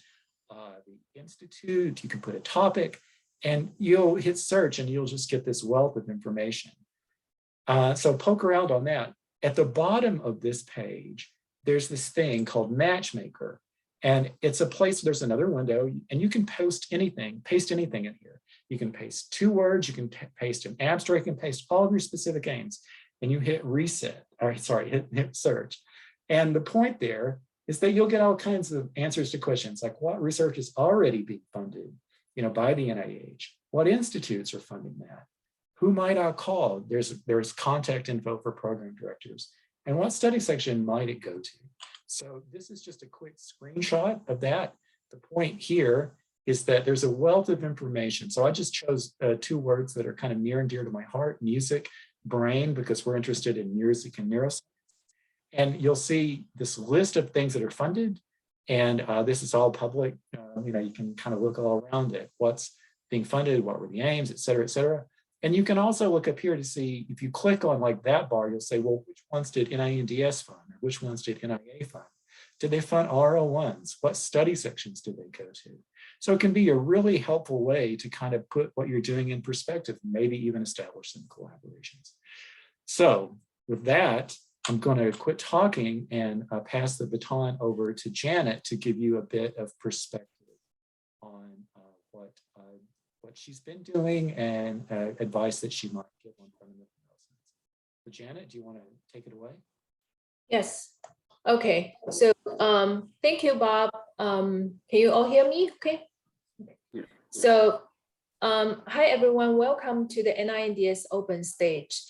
the institute, you can put a topic, and you'll hit search and you'll just get this wealth of information. So poke around on that. At the bottom of this page, there's this thing called Matchmaker. And it's a place, there's another window, and you can paste anything in here. You can paste 2 words, you can paste an abstract, you can paste all of your specific aims, and you hit hit search. And the point there is that you'll get all kinds of answers to questions like what research is already being funded, by the NIH, what institutes are funding that, who might I call? There's contact info for program directors, and what study section might it go to? So this is just a quick screenshot of that. The point here is that there's a wealth of information. So I just chose 2 words that are kind of near and dear to my heart: music, brain, because we're interested in music and neuroscience. And you'll see this list of things that are funded. And this is all public. You can kind of look all around it. What's being funded, what were the aims, et cetera, et cetera. And you can also look up here to see, if you click on like that bar, you'll say, well, which ones did NINDS fund? Or which ones did NIA fund? Did they fund R01s? What study sections did they go to? So it can be a really helpful way to kind of put what you're doing in perspective, maybe even establish some collaborations. So with that, I'm going to quit talking and pass the baton over to Janet to give you a bit of perspective on what she's been doing and advice that she might give on fundamental neuroscience. So Janet, do you want to take it away? Yes. Okay. So thank you, Bob. Can you all hear me? Okay. Yeah. So hi, everyone. Welcome to the NINDS Open Stage.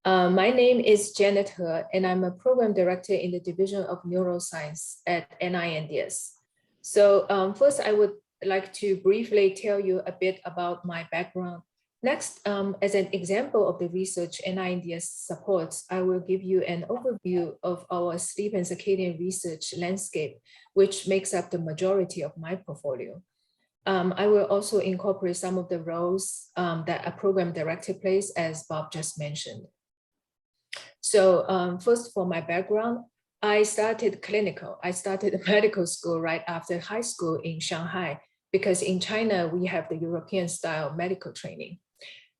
My name is Janet He, and I'm a program director in the Division of Neuroscience at NINDS. So first, I would like to briefly tell you a bit about my background. Next, as an example of the research NINDS supports, I will give you an overview of our sleep and circadian research landscape, which makes up the majority of my portfolio. I will also incorporate some of the roles that a program director plays, as Bob just mentioned. So first, for my background, I started medical school right after high school in Shanghai, because in China, we have the European style medical training.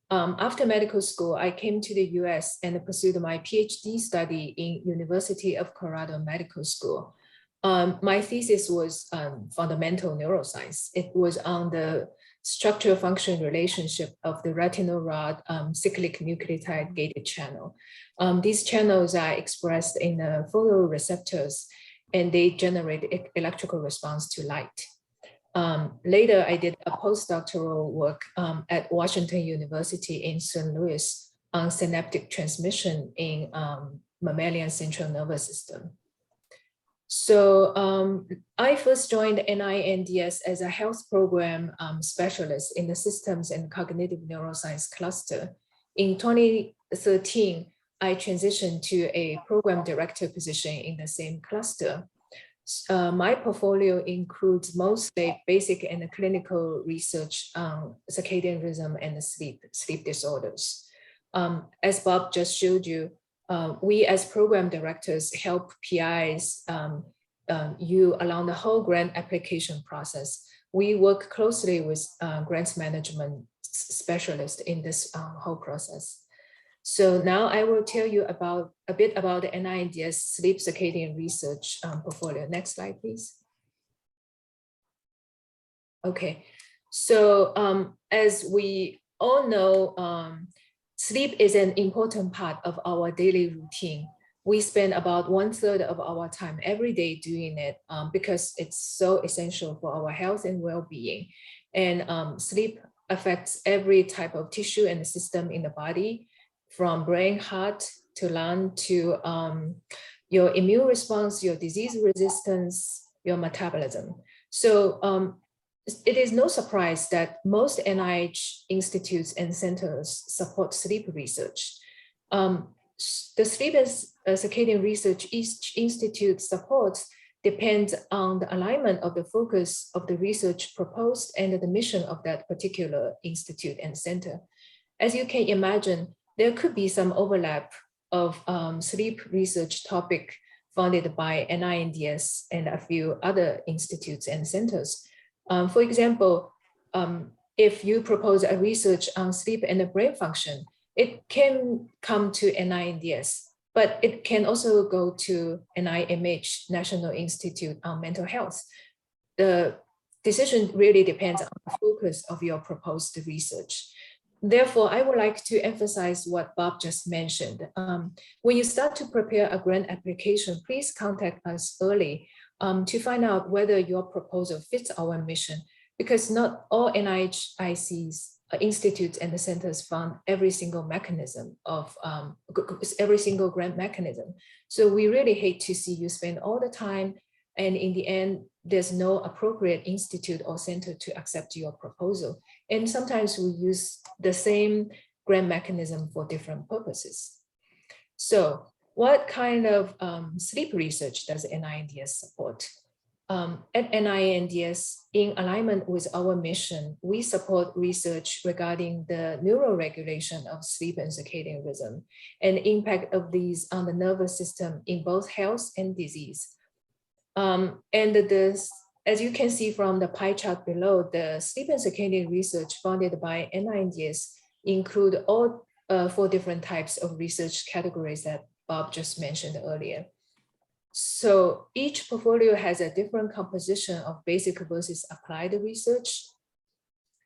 After medical school, I came to the US and pursued my PhD study in University of Colorado Medical School. My thesis was fundamental neuroscience. It was on the structure-function relationship of the retinal rod cyclic nucleotide gated channel. These channels are expressed in the photoreceptors, and they generate electrical response to light. Later, I did a postdoctoral work at Washington University in St. Louis on synaptic transmission in mammalian central nervous system. So I first joined NINDS as a health program specialist in the systems and cognitive neuroscience cluster. In 2013, I transitioned to a program director position in the same cluster. My portfolio includes mostly basic and clinical research on circadian rhythm and sleep disorders. As Bob just showed you, we as program directors help PIs you along the whole grant application process. We work closely with grants management specialists in this whole process. So now I will tell you a bit about the NINDS sleep circadian research portfolio. Next slide, please. Okay, so as we all know, sleep is an important part of our daily routine. We spend about 1/3 of our time every day doing it because it's so essential for our health and well-being. And sleep affects every type of tissue and system in the body, from brain, heart, to lung, to your immune response, your disease resistance, your metabolism. So it is no surprise that most NIH institutes and centers support sleep research. The Sleep and Circadian Research each institute supports depends on the alignment of the focus of the research proposed and the mission of that particular institute and center. As you can imagine, there could be some overlap of sleep research topic funded by NINDS and a few other institutes and centers. For example, if you propose a research on sleep and the brain function, it can come to NINDS, but it can also go to NIMH, National Institute on Mental Health. The decision really depends on the focus of your proposed research. Therefore, I would like to emphasize what Bob just mentioned. When you start to prepare a grant application, please contact us early to find out whether your proposal fits our mission, because not all NIH ICs, institutes and the centers fund every single mechanism of every single grant mechanism. So we really hate to see you spend all the time and in the end, there's no appropriate institute or center to accept your proposal. And sometimes we use the same grant mechanism for different purposes. So what kind of sleep research does NINDS support? At NINDS, in alignment with our mission, we support research regarding the neuroregulation of sleep and circadian rhythm and impact of these on the nervous system in both health and disease. As you can see from the pie chart below, the sleep and circadian research funded by NINDS include all 4 different types of research categories that Bob just mentioned earlier. So each portfolio has a different composition of basic versus applied research.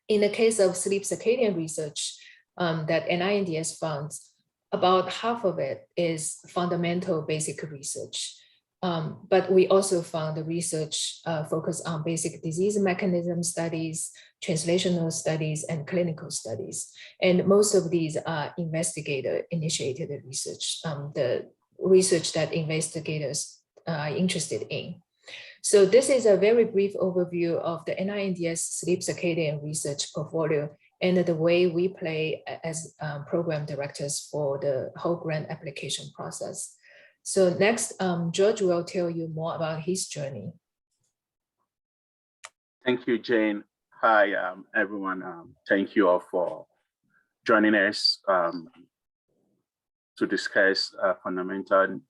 In the case of sleep circadian research that NINDS funds, about half of it is fundamental basic research. But we also found the research focused on basic disease mechanism studies, translational studies, and clinical studies. And most of these are investigator-initiated research, the research that investigators are interested in. So this is a very brief overview of the NINDS sleep circadian research portfolio and the way we play as program directors for the whole grant application process. So next, George will tell you more about his journey. Thank you, Jane. Hi, everyone. Thank you all for joining us to discuss fundamental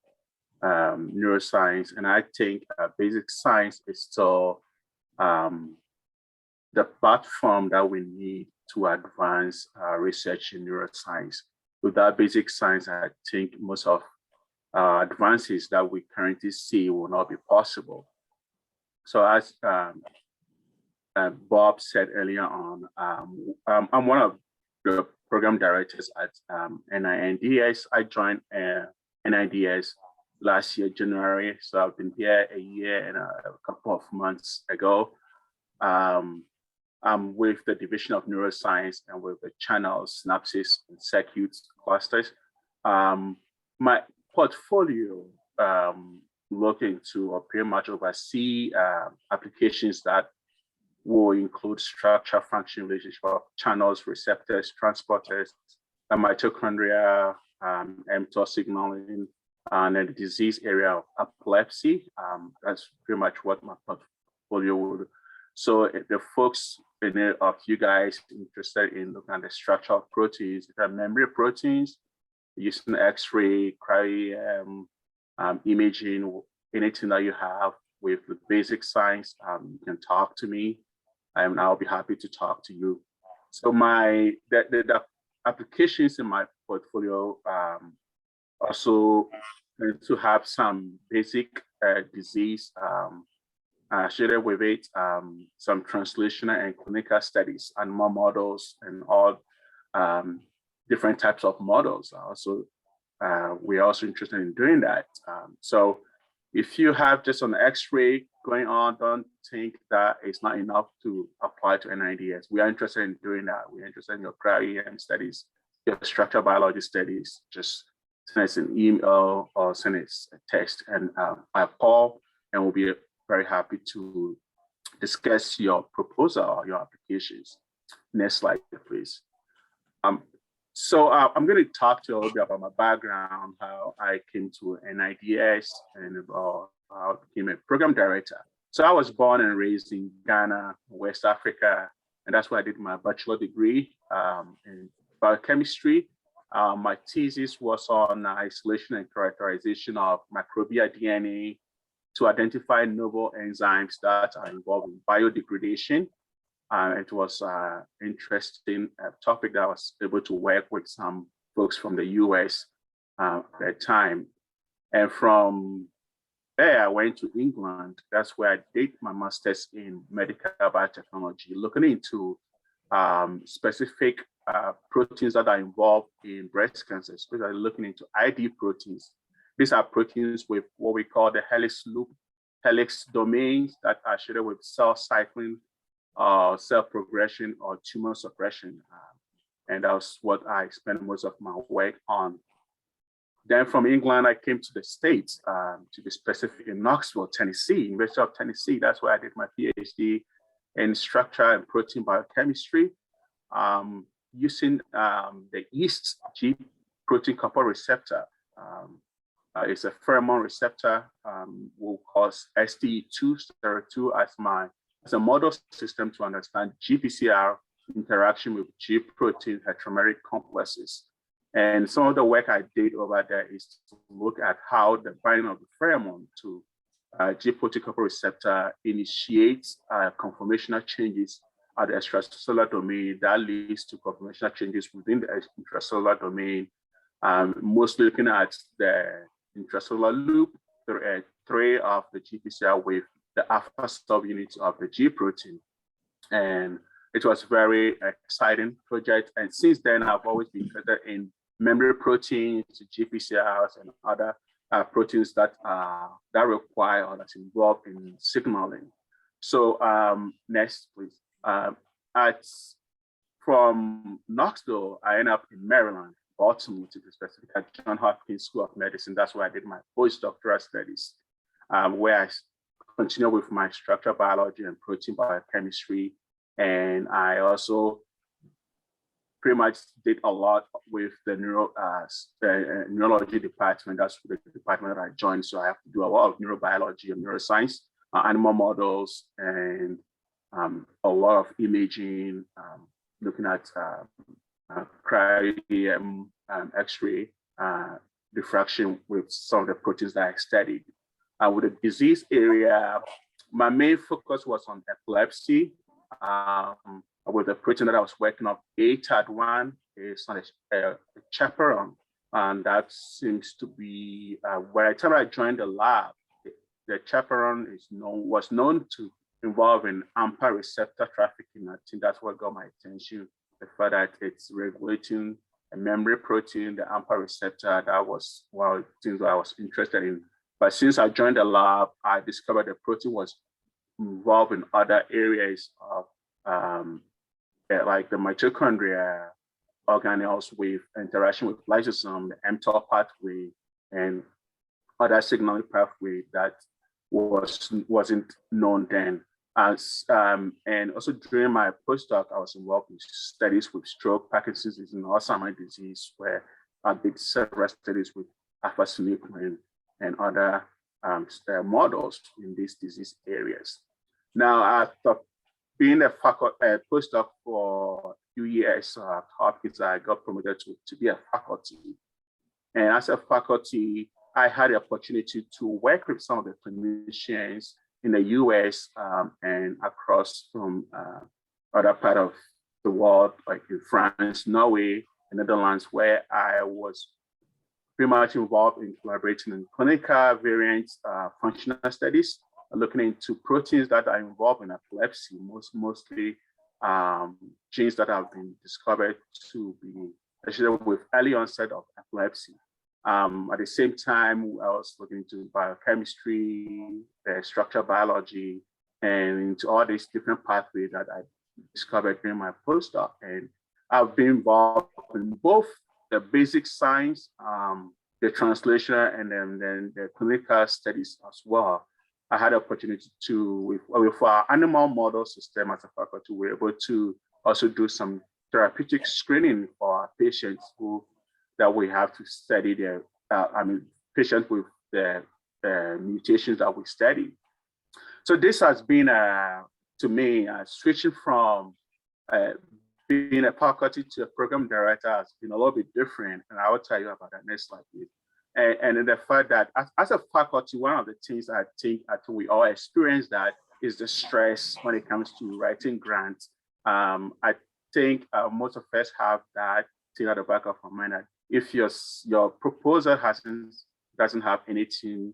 neuroscience. And I think basic science is still the platform that we need to advance research in neuroscience. Without basic science, I think most of advances that we currently see will not be possible. So as Bob said earlier on, I'm one of the program directors at NINDS. I joined NINDS last year, January. So I've been here a year and a couple of months ago. I'm with the Division of Neuroscience and with the channels, synapses, and circuits clusters. My portfolio looking to pretty much oversee applications that will include structure function relationship of channels, receptors, transporters, the mitochondria, mTOR signaling, and then the disease area of epilepsy. That's pretty much what my portfolio would So if the folks of you guys interested in looking at the structure of proteins, if they're memory proteins, using X-ray, cryo imaging, anything that you have with the basic science, you can talk to me, and I'll be happy to talk to you. So the applications in my portfolio also to have some basic disease associated with it, some translational and clinical studies, animal models, and all different types of models. Also, we're also interested in doing that. So if you have just an X-ray going on, don't think that it's not enough to apply to NINDS. We are interested in doing that. We're interested in your cryo-EM studies, your structural biology studies. Just send us an email or send us a text, and I'll call, and we'll be very happy to discuss your proposal or your applications. Next slide, please. So I'm going to talk to you a little bit about my background, how I came to NIDS, and about how I became a program director. So I was born and raised in Ghana, West Africa, and that's where I did my bachelor degree in biochemistry. My thesis was on isolation and characterization of microbial DNA to identify novel enzymes that are involved in biodegradation. It was an interesting topic that I was able to work with some folks from the US at that time. And from there, I went to England. That's where I did my master's in medical biotechnology, looking into specific proteins that are involved in breast cancer, especially looking into ID proteins. These are proteins with what we call the helix domains that are associated with cell cycling, cell progression, or tumor suppression. And that was what I spent most of my work on. Then from England, I came to the States, to be specific, in Knoxville, Tennessee, University of Tennessee. That's where I did my PhD in structure and protein biochemistry, using the yeast G protein coupled receptor. It's a pheromone receptor, we'll call STE2, STERO2 as a model system to understand GPCR interaction with G protein heteromeric complexes. And some of the work I did over there is to look at how the binding of the pheromone to G protein coupled receptor initiates conformational changes at the extracellular domain that leads to conformational changes within the intracellular domain, mostly looking at the intracellular loop, three of the GPCR with the alpha subunits of the G protein. And it was a very exciting project. And since then, I've always been interested in memory proteins, GPCRs, and other proteins that require or that's involved in signaling. So next, please. From Knoxville, I ended up in Maryland, Baltimore to be specific, at Johns Hopkins School of Medicine. That's where I did my postdoctoral studies, where I continued with my structural biology and protein biochemistry. And I also pretty much did a lot with the neurology department. That's the department that I joined. So I have to do a lot of neurobiology and neuroscience, animal models, and a lot of imaging, looking at cryo-EM, X-ray, diffraction with some of the proteins that I studied. With the disease area, my main focus was on epilepsy. With the protein that I was working on, ATAD1 is not a chaperone, and that seems to be by the time I joined the lab, the chaperone was known to involve in AMPA receptor trafficking. I think that's what got my attention. The fact that it's regulating a memory protein, the AMPA receptor, that was one of the things that I was interested in. But since I joined the lab, I discovered the protein was involved in other areas of like the mitochondria organelles with interaction with lysosome, the mTOR pathway, and other signaling pathway that wasn't known then. And also during my postdoc, I was involved in studies with stroke, Parkinson's disease, and Alzheimer's disease, where I did several studies with alpha-synuclein and other models in these disease areas. Now, being a postdoc for a few years at Hopkins, I got promoted to be a faculty. And as a faculty, I had the opportunity to work with some of the clinicians in the US and across from other part of the world, like in France, Norway, and Netherlands, where I was pretty much involved in collaborating in clinical variant functional studies, looking into proteins that are involved in epilepsy, mostly genes that have been discovered to be associated with early onset of epilepsy. At the same time, I was looking into biochemistry, structural biology, and into all these different pathways that I discovered during my postdoc. And I've been involved in both the basic science, the translation, and then the clinical studies as well. I had the opportunity to, with our animal model system as a faculty, we were able to also do some therapeutic screening for our patients that we have to study their, patients with the mutations that we study. So this has been, to me, switching from being a faculty to a program director has been a little bit different, and I will tell you about that next slide, please. And the fact that as a faculty, one of the things I think we all experience that is the stress when it comes to writing grants. I think most of us have that thing at the back of our mind that if your proposal doesn't have anything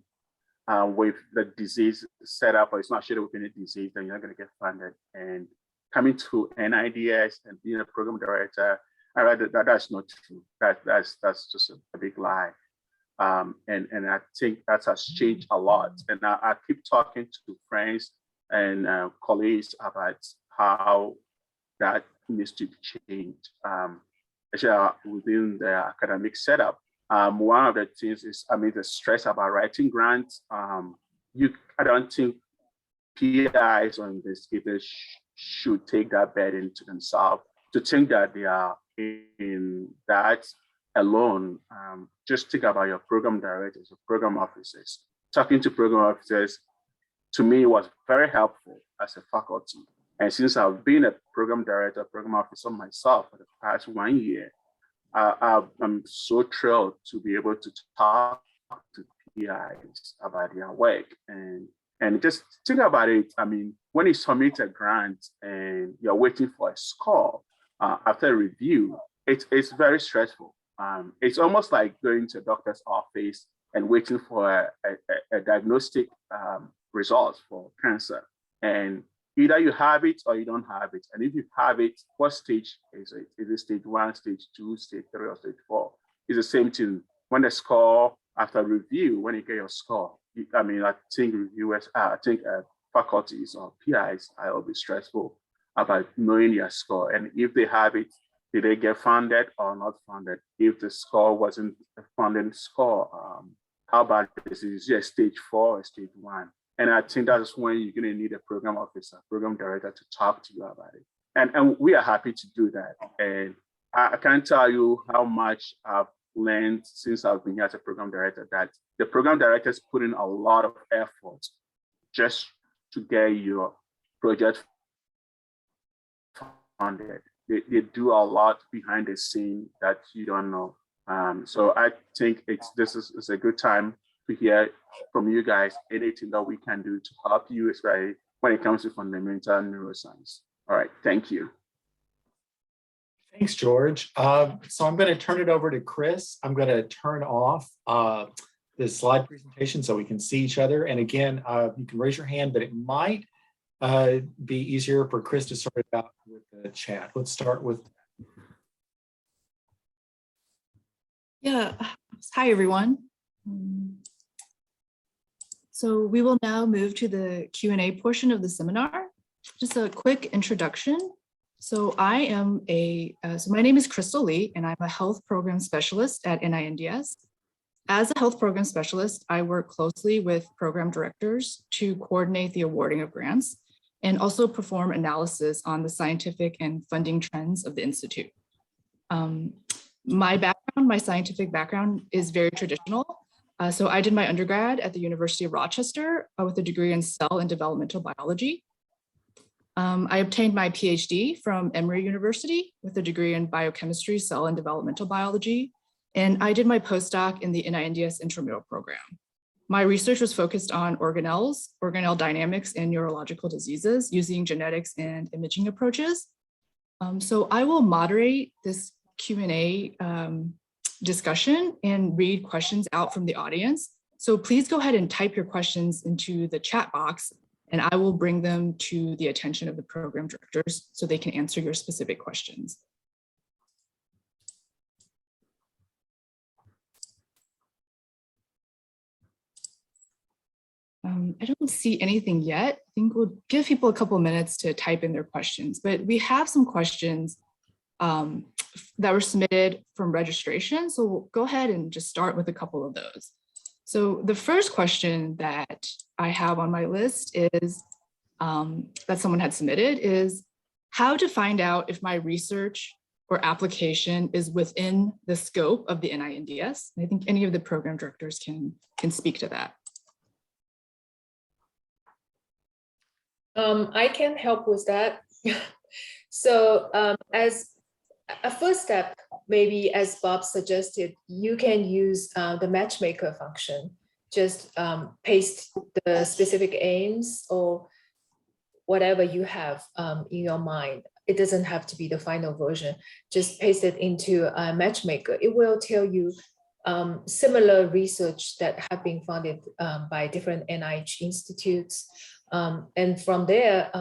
with the disease set up, or it's not shared with any disease, then you're not going to get funded. And coming to NIDS and being a program director, I read that's not true. That's just a big lie. And I think that has changed a lot. And I keep talking to friends and colleagues about how that needs to change, especially within the academic setup. One of the things is, the stress about writing grants. I don't think PIs or investigators should take that burden to themselves, to think that they are in that alone. Just think about your program directors, your program officers. Talking to program officers, to me, was very helpful as a faculty. And since I've been a program director, program officer myself for the past 1 year, I'm so thrilled to be able to talk to PIs about their work. And just think about it. When you submit a grant and you're waiting for a score after review, it's very stressful. It's almost like going to a doctor's office and waiting for a diagnostic result for cancer. And either you have it or you don't have it. And if you have it, what stage is it? Is it stage 1, stage 2, stage 3, or stage 4? It's the same thing. When the score, after review, when you get your score, I think reviewers, faculties or PIs are always stressful about knowing their score. And if they have it, did they get funded or not funded? If the score wasn't a funding score, how about this? Is it a stage 4 or stage 1? And I think that's when you're going to need a program officer, program director to talk to you about it. And we are happy to do that. And I can't tell you how much I've learned since I've been here as a program director, that the program directors put in a lot of effort just to get your project funded. They do a lot behind the scene that you don't know. So I think this is a good time to hear from you guys anything that we can do to help you, especially when it comes to fundamental neuroscience. All right, thank you. Thanks, George. So I'm going to turn it over to Chris. I'm going to turn off the slide presentation so we can see each other. And again, you can raise your hand, but it might be easier for Chris to sort it out with the chat. Let's start with. Yeah, hi everyone. So we will now move to the Q&A portion of the seminar. Just a quick introduction. So I am so my name is Crystal Lee, and I'm a health program specialist at NINDS. As a health program specialist, I work closely with program directors to coordinate the awarding of grants and also perform analysis on the scientific and funding trends of the Institute. My scientific background is very traditional. So I did my undergrad at the University of Rochester with a degree in cell and developmental biology. I obtained my PhD from Emory University with a degree in biochemistry, cell and developmental biology. And I did my postdoc in the NINDS intramural program. My research was focused on organelles, organelle dynamics, and neurological diseases using genetics and imaging approaches. So I will moderate this Q&A discussion and read questions out from the audience. So please go ahead and type your questions into the chat box, and I will bring them to the attention of the program directors so they can answer your specific questions. I don't see anything yet. I think we'll give people a couple of minutes to type in their questions, but we have some questions that were submitted from registration. So we'll go ahead and just start with a couple of those. So the first question that I have on my list is that someone had submitted is how to find out if my research or application is within the scope of the NINDS. And I think any of the program directors can speak to that. I can help with that. So as a first step, maybe as Bob suggested, you can use the Matchmaker function. Just paste the specific aims or whatever you have in your mind. It doesn't have to be the final version. Just paste it into a Matchmaker. It will tell you similar research that have been funded by different NIH institutes. And from there,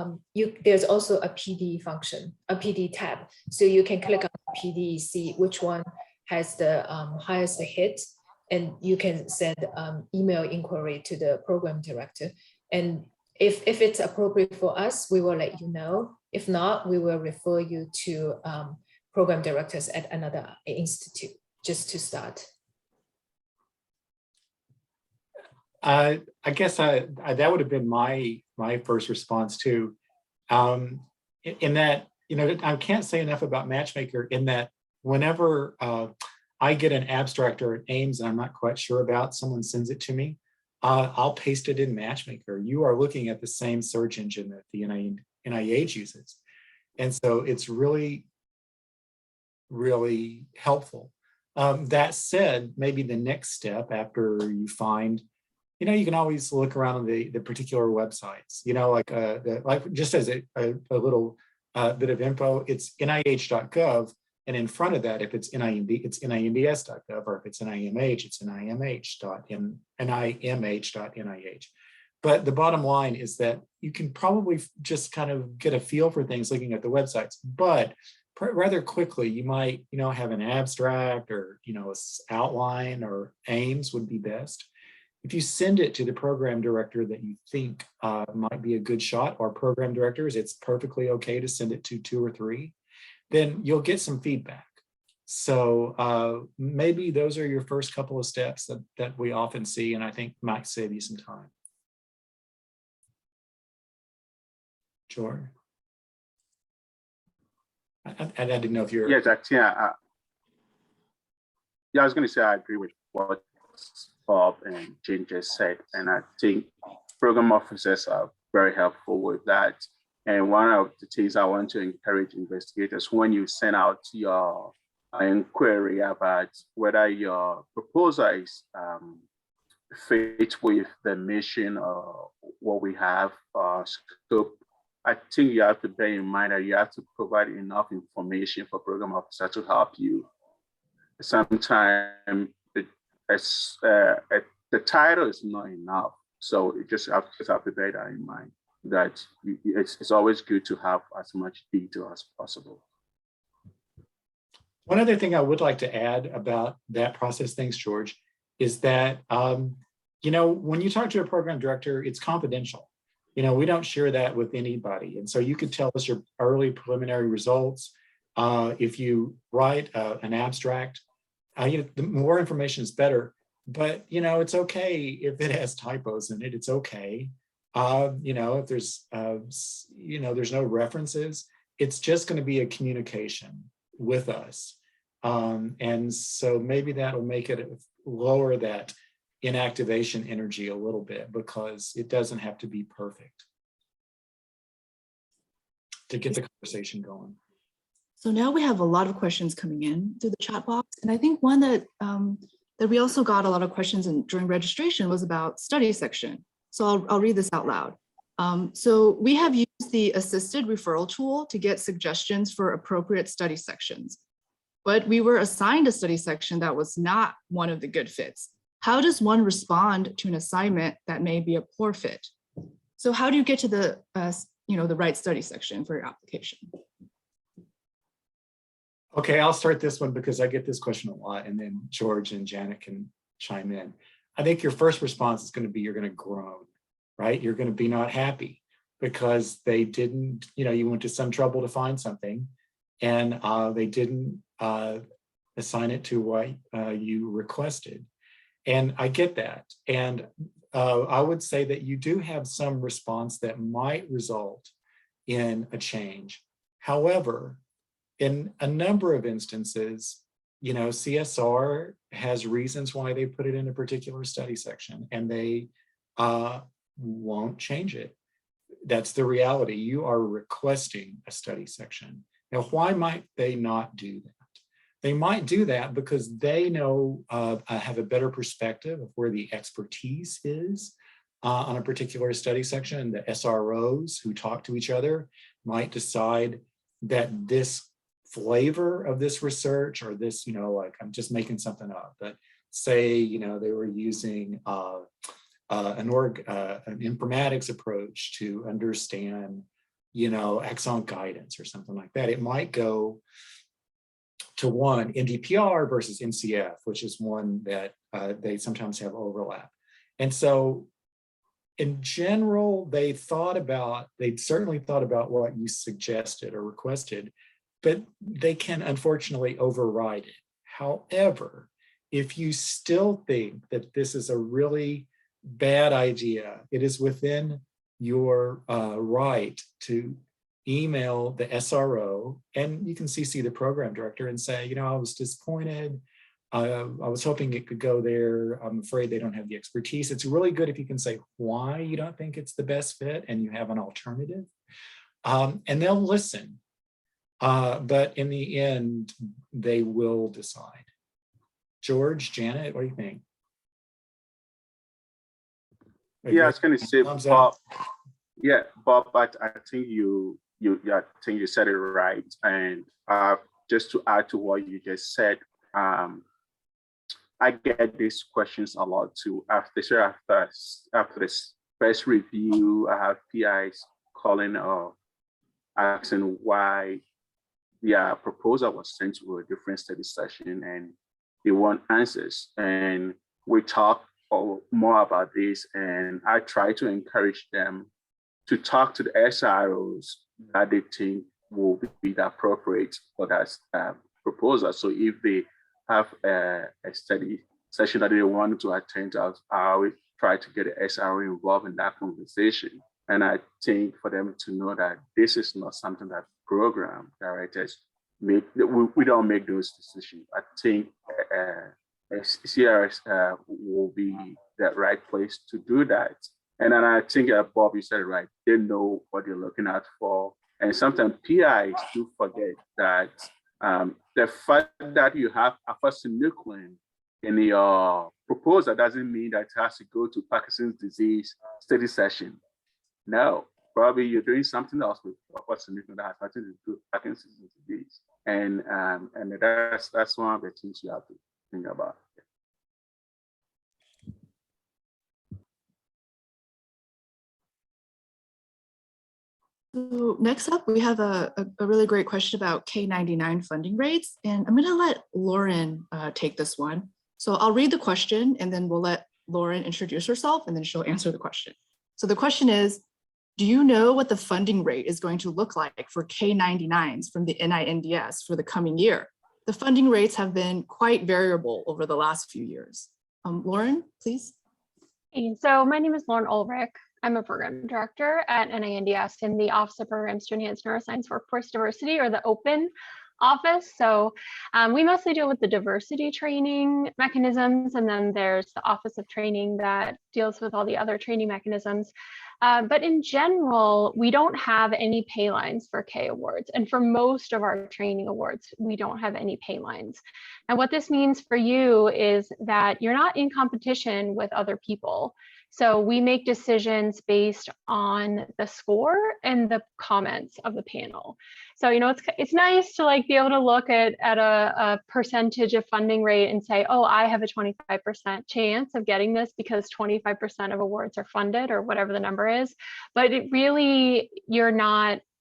there's also a PD function, a PD tab. So you can click on PD, see which one has the highest hit, and you can send email inquiry to the program director. And if it's appropriate for us, we will let you know. If not, we will refer you to program directors at another institute just to start. I guess that would have been my first response too. In that, I can't say enough about Matchmaker in that whenever I get an abstract or an aims and I'm not quite sure about, someone sends it to me, I'll paste it in Matchmaker. You are looking at the same search engine that the NIH uses. And so it's really, really helpful. That said, maybe the next step after you find, you can always look around on the particular websites, like just as a little bit of info, it's nih.gov. And in front of that, if it's NIND, it's NINDS.gov, or if it's NIMH, it's NIMH.nih. But the bottom line is that you can probably just kind of get a feel for things looking at the websites, but rather quickly, you might, have an abstract or, outline or aims would be best. If you send it to the program director that you think might be a good shot, or program directors, it's perfectly okay to send it to 2 or 3, then you'll get some feedback. So maybe those are your first couple of steps that we often see, and I think might save you some time. Sure. I didn't know if you're... Yes, actually, I was going to say I agree with what Bob and Jane just said, and I think program officers are very helpful with that. And one of the things I want to encourage investigators, when you send out your inquiry about whether your proposal is fit with the mission or what we have scope, I think you have to bear in mind that you have to provide enough information for program officer to help you. Sometimes the title is not enough, so you just have to bear that in mind. That it's always good to have as much detail as possible. One other thing I would like to add about that process, thanks, George, is that when you talk to a program director, it's confidential. We don't share that with anybody. And so you could tell us your early preliminary results. If you write an abstract, the more information is better. But, it's okay if it has typos in it, it's okay. If there's, there's no references, it's just going to be a communication with us. And so maybe that'll make it lower that inactivation energy a little bit, because it doesn't have to be perfect. to get the conversation going. So now we have a lot of questions coming in through the chat box. And I think one that we also got a lot of questions during registration was about study section. So I'll read this out loud. So we have used the assisted referral tool to get suggestions for appropriate study sections, but we were assigned a study section that was not one of the good fits. How does one respond to an assignment that may be a poor fit? So how do you get to the right study section for your application? Okay, I'll start this one because I get this question a lot, and then George and Janet can chime in. I think your first response is going to be you're going to groan, right? You're going to be not happy because they didn't, you went to some trouble to find something, and they didn't assign it to what you requested. And I get that. And I would say that you do have some response that might result in a change. However, in a number of instances, CSR has reasons why they put it in a particular study section, and they won't change it. That's the reality. You are requesting a study section. Now, why might they not do that? They might do that because they know, have a better perspective of where the expertise is on a particular study section. The SROs who talk to each other might decide that this flavor of this research, or this, like I'm just making something up, but say, they were using an informatics approach to understand, exon guidance or something like that. It might go to one NDPR versus NCF, which is one that they sometimes have overlap. And so in general, they certainly thought about what you suggested or requested, but they can unfortunately override it. However, if you still think that this is a really bad idea, it is within your right to email the SRO, and you can CC the program director and say, I was disappointed. I was hoping it could go there. I'm afraid they don't have the expertise. It's really good if you can say why you don't think it's the best fit and you have an alternative, and they'll listen. But in the end, they will decide. George, Janet, what do you think? Yeah, I was going to say, Bob. Yeah, Bob, but I think you said it right. And just to add to what you just said, I get these questions a lot too. After this first review, I have PIs calling or asking why their proposal was sent to a different study session, and they want answers. And we talk more about this, and I try to encourage them to talk to the SROs that they think will be appropriate for that proposal. So if they have a study session that they want to attend, I will try to get the SRO involved in that conversation. And I think for them to know that this is not something that program directors make. We don't make those decisions. I think CRS will be the right place to do that. And then I think, Bob, you said it right. They know what they're looking at for. And sometimes PIs do forget that the fact that you have alpha-synuclein in your proposal doesn't mean that it has to go to Parkinson's disease study session. No, probably you're doing something else with alpha-synuclein that has nothing to do with Parkinson's disease. And that's one of the things you have to think about. So next up, we have a really great question about K99 funding rates, and I'm going to let Lauren take this one. So I'll read the question, and then we'll let Lauren introduce herself, and then she'll answer the question. So the question is, do you know what the funding rate is going to look like for K99s from the NINDS for the coming year? The funding rates have been quite variable over the last few years. Lauren, please. Hey, so my name is Lauren Ulrich. I'm a program director at NINDS in the Office of Programs to Enhance Neuroscience Workforce Diversity, or the OPEN. office. So we mostly deal with the diversity training mechanisms, and then there's the Office of Training that deals with all the other training mechanisms. But in general, we don't have any pay lines for K awards. And for most of our training awards, we don't have any pay lines. And what this means for you is that you're not in competition with other people. So we make decisions based on the score and the comments of the panel. So, you know, it's nice to like be able to look at a percentage of funding rate and say, oh, I have a 25% chance of getting this because 25% of awards are funded or whatever the number is. But it really,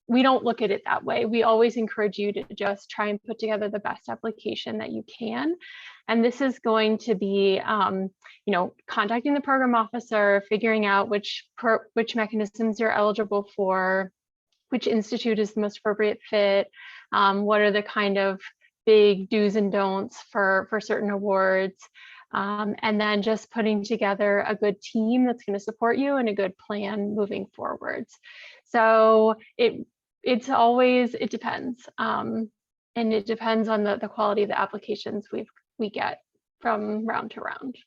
we don't look at it that way. We always encourage you to just try and put together the best application that you can. And this is going to be, you know, contacting the program officer, figuring out which mechanisms you're eligible for, which institute is the most appropriate fit, what are the kind of big do's and don'ts for certain awards, and then just putting together a good team that's going to support you and a good plan moving forwards. So it depends. And it depends on the quality of the applications we get from round to round.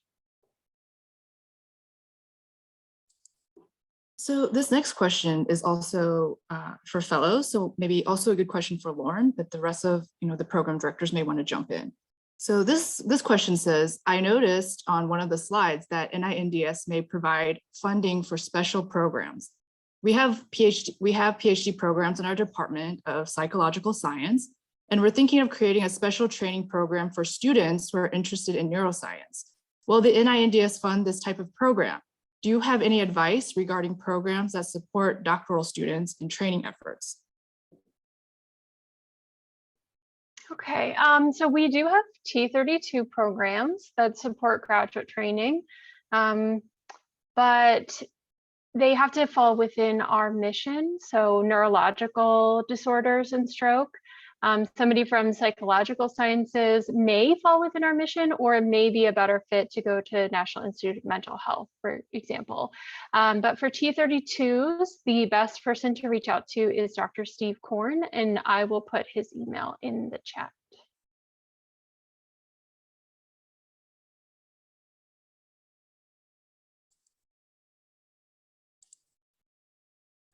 So this next question is also for fellows, so maybe also a good question for Lauren, but the rest of the program directors may want to jump in. So this question says, I noticed on one of the slides that NINDS may provide funding for special programs. We have PhD programs in our Department of Psychological Science, and we're thinking of creating a special training program for students who are interested in neuroscience. Will the NINDS fund this type of program? Do you have any advice regarding programs that support doctoral students in training efforts? Okay, so we do have T32 programs that support graduate training, but they have to fall within our mission. So neurological disorders and stroke. Somebody from psychological sciences may fall within our mission, or it may be a better fit to go to National Institute of Mental Health, for example. But for T32s, the best person to reach out to is Dr. Steve Korn, and I will put his email in the chat.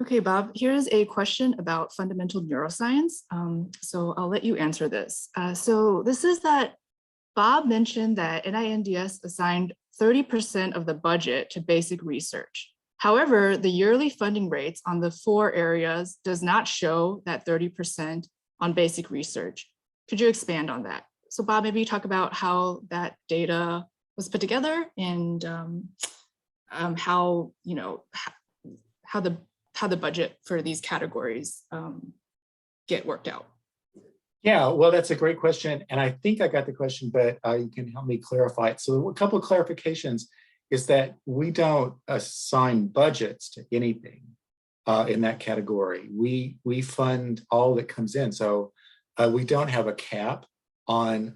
Okay, Bob, here's a question about fundamental neuroscience. So I'll let you answer this. So this is that Bob mentioned that NINDS assigned 30% of the budget to basic research. However, the yearly funding rates on the 4 areas does not show that 30% on basic research. Could you expand on that? So Bob, maybe talk about how that data was put together and how the budget for these categories get worked out. Yeah, well, that's a great question. And I think I got the question, but you can help me clarify it. So a couple of clarifications is that we don't assign budgets to anything in that category. We fund all that comes in. So we don't have a cap on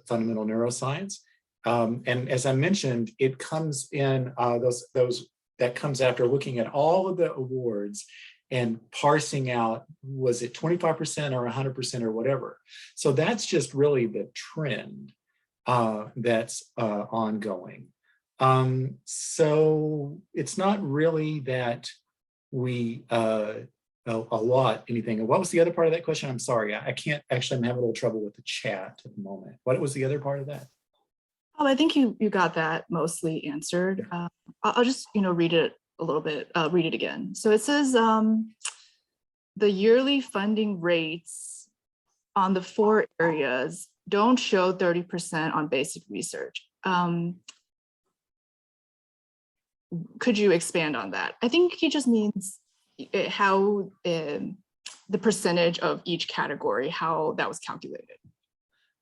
fundamental neuroscience. And as I mentioned, it comes in that comes after looking at all of the awards and parsing out, was it 25% or 100% or whatever. So that's just really the trend that's ongoing. So it's not really that we allot anything. And what was the other part of that question? I'm sorry, I can't actually, I'm having a little trouble with the chat at the moment. What was the other part of that? Oh, I think you got that mostly answered. I'll just read it a little bit, read it again. So it says the yearly funding rates on the 4 areas don't show 30% on basic research. Could you expand on that? I think he just means how the percentage of each category, how that was calculated.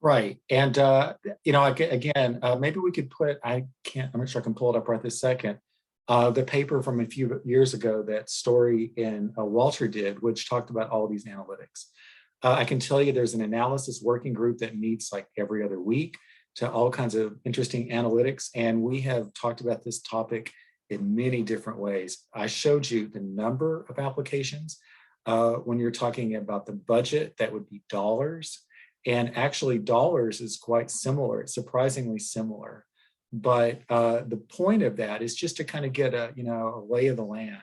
Right. And, again, maybe we could put, I'm not sure I can pull it up right this second, the paper from a few years ago that Story and Walter did, which talked about all of these analytics. I can tell you there's an analysis working group that meets like every other week to all kinds of interesting analytics. And we have talked about this topic in many different ways. I showed you the number of applications. When you're talking about the budget, that would be dollars. And actually dollars is quite similar, it's surprisingly similar. But the point of that is just to kind of get a lay of the land.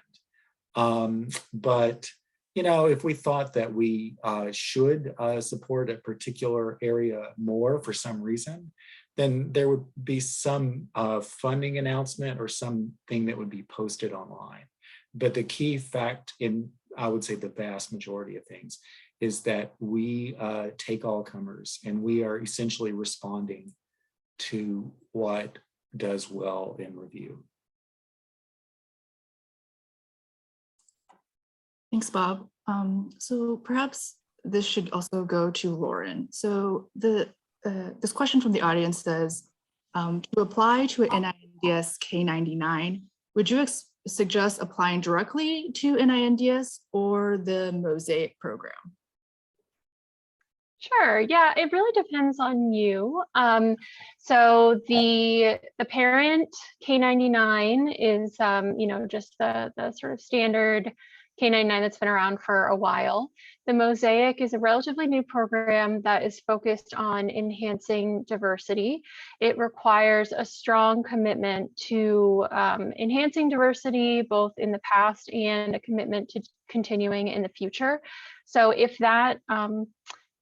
But if we thought that we should support a particular area more for some reason, then there would be some funding announcement or something that would be posted online. But the key fact in, I would say, the vast majority of things is that we take all comers, and we are essentially responding to what does well in review. Thanks, Bob. So perhaps this should also go to Lauren. So this question from the audience says, to apply to an NINDS K99, would you suggest applying directly to NINDS or the Mosaic program? Sure. Yeah, it really depends on you. So the parent K99 is, just the sort of standard K99 that's been around for a while. The Mosaic is a relatively new program that is focused on enhancing diversity. It requires a strong commitment to enhancing diversity, both in the past and a commitment to continuing in the future. So if that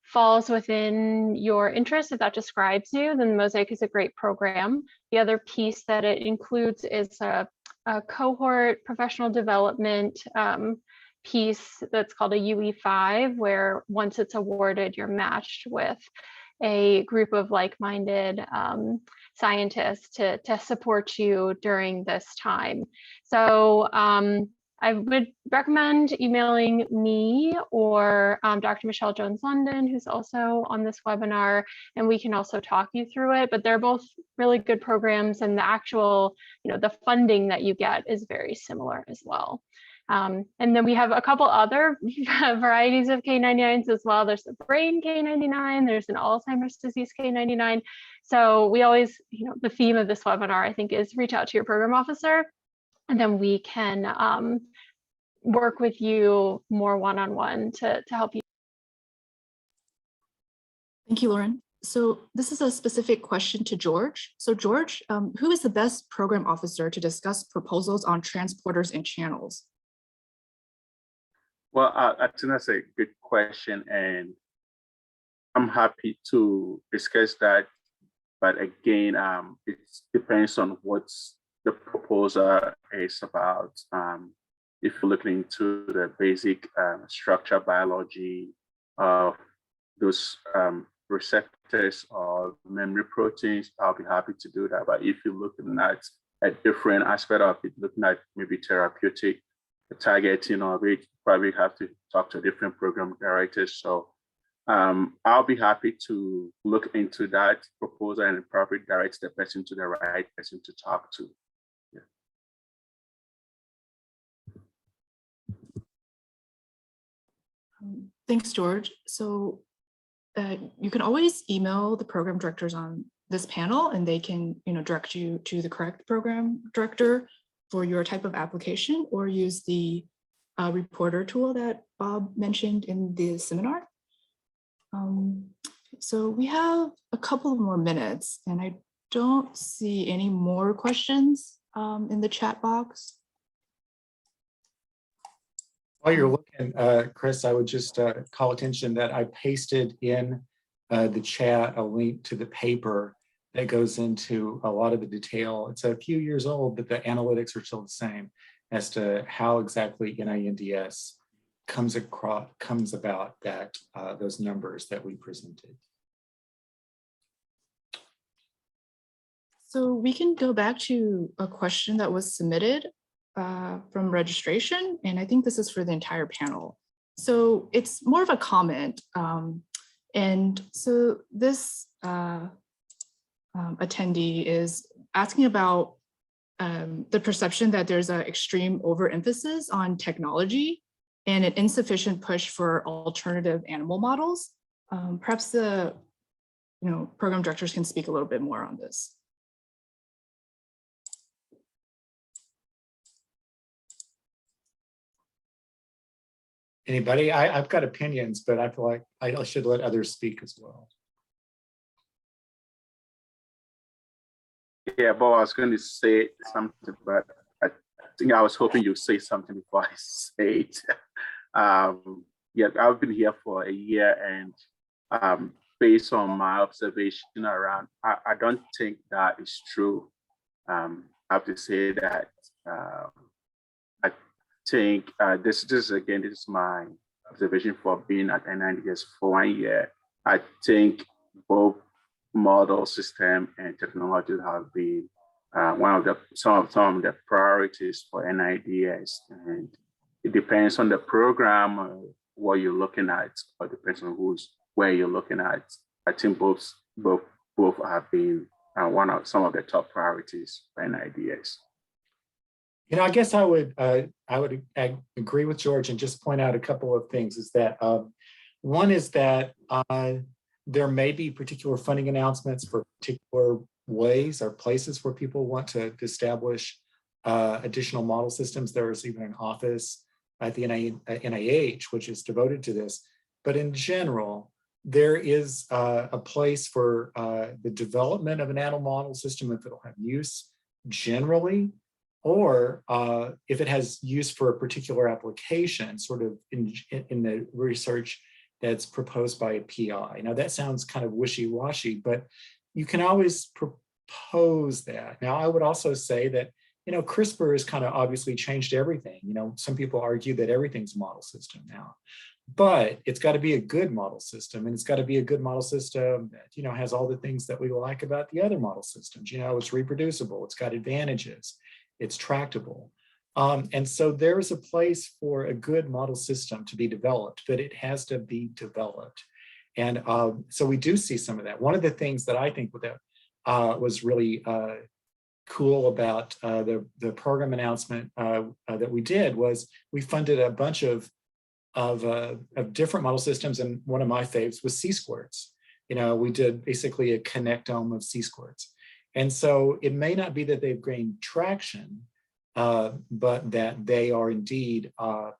falls within your interest, if that describes you, then the Mosaic is a great program. The other piece that it includes is a cohort professional development piece that's called a UE5, where once it's awarded, you're matched with a group of like-minded scientists to support you during this time. So I would recommend emailing me or Dr. Michelle Jones-London, who's also on this webinar, and we can also talk you through it. But they're both really good programs, and the actual, the funding that you get is very similar as well. And then we have a couple other varieties of K99s as well. There's a brain K99, there's an Alzheimer's disease K99. So we always, the theme of this webinar, I think, is reach out to your program officer, and then we can work with you more one-on-one to help you. Thank you, Lauren. So this is a specific question to George. So George, who is the best program officer to discuss proposals on transporters and channels? Well, I think that's a good question, and I'm happy to discuss that. But again, it depends on what the proposal is about. If you're looking into the basic structure biology of those receptors or memory proteins, I'll be happy to do that. But if you're looking at a different aspect of it, looking at maybe therapeutic targeting of it, you probably have to talk to different program directors. So I'll be happy to look into that proposal and probably direct the person to the right person to talk to. Yeah. Thanks, George. So you can always email the program directors on this panel, and they can direct you to the correct program director for your type of application, or use the reporter tool that Bob mentioned in the seminar. So we have a couple more minutes, and I don't see any more questions in the chat box. While you're looking, Chris, I would just call attention that I pasted in the chat a link to the paper that goes into a lot of the detail. It's a few years old, but the analytics are still the same as to how exactly NINDS comes about that those numbers that we presented. So we can go back to a question that was submitted from registration, and I think this is for the entire panel. So it's more of a comment. And so this attendee is asking about the perception that there's an extreme overemphasis on technology and an insufficient push for alternative animal models. Perhaps the program directors can speak a little bit more on this. Anybody? I've got opinions, but I feel like I should let others speak as well. Yeah, Bob, I was going to say something, but I think I was hoping you'd say something before I say it. Yeah, I've been here for a year, and based on my observation around, I don't think that is true. I have to say that I think this is my observation for being at NINDS for 1 year. I think both model system and technology have been some of the priorities for NIDS, and it depends on the program, what you're looking at, or depends on where you're looking at. I think both have been some of the top priorities for NIDS. You know, I guess I would agree with George and just point out a couple of things. Is that one is that there may be particular funding announcements for particular ways or places where people want to establish additional model systems. There's even an office at the NIH, which is devoted to this. But in general, there is a place for the development of an animal model system if it'll have use generally, or if it has use for a particular application, sort of in the research that's proposed by a PI. Now that sounds kind of wishy-washy, but you can always propose that. Now I would also say that, you know, CRISPR has kind of obviously changed everything. You know, some people argue that everything's a model system now, but it's got to be a good model system, and it's got to be a good model system that, you know, has all the things that we like about the other model systems. You know, it's reproducible, it's got advantages, it's tractable. And so there is a place for a good model system to be developed, but it has to be developed. And so we do see some of that. One of the things that I think that was really cool about the program announcement that we did was we funded a bunch of different model systems, and one of my faves was C-squareds. You know, we did basically a connectome of C-squareds. And so it may not be that they've gained traction, but that they are indeed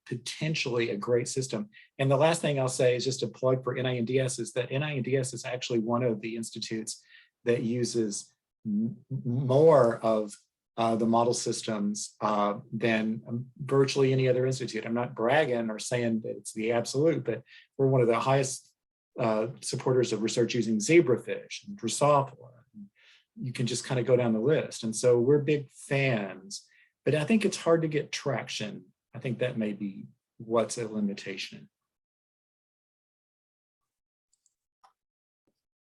potentially a great system. And the last thing I'll say is just a plug for NINDS is that NINDS is actually one of the institutes that uses more of the model systems than virtually any other institute. I'm not bragging or saying that it's the absolute, but we're one of the highest supporters of research using zebrafish and Drosophila. You can just kind of go down the list. And so we're big fans, but I think it's hard to get traction. I think that may be what's a limitation.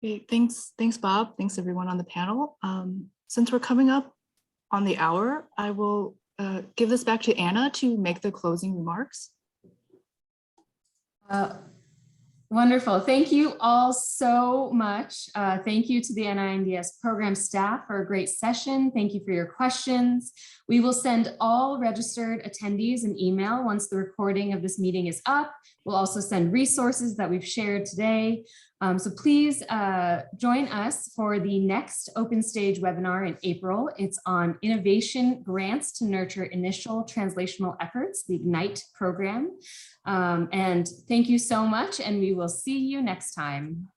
Okay, thanks, Bob. Thanks everyone on the panel. Since we're coming up on the hour, I will give this back to Anna to make the closing remarks. Wonderful. Thank you all so much. Thank you to the NINDS program staff for a great session. Thank you for your questions. We will send all registered attendees an email once the recording of this meeting is up. We'll also send resources that we've shared today. So please join us for the next Open Stage webinar in April. It's on innovation grants to nurture initial translational efforts, the IGNITE program. And thank you so much, and we will see you next time.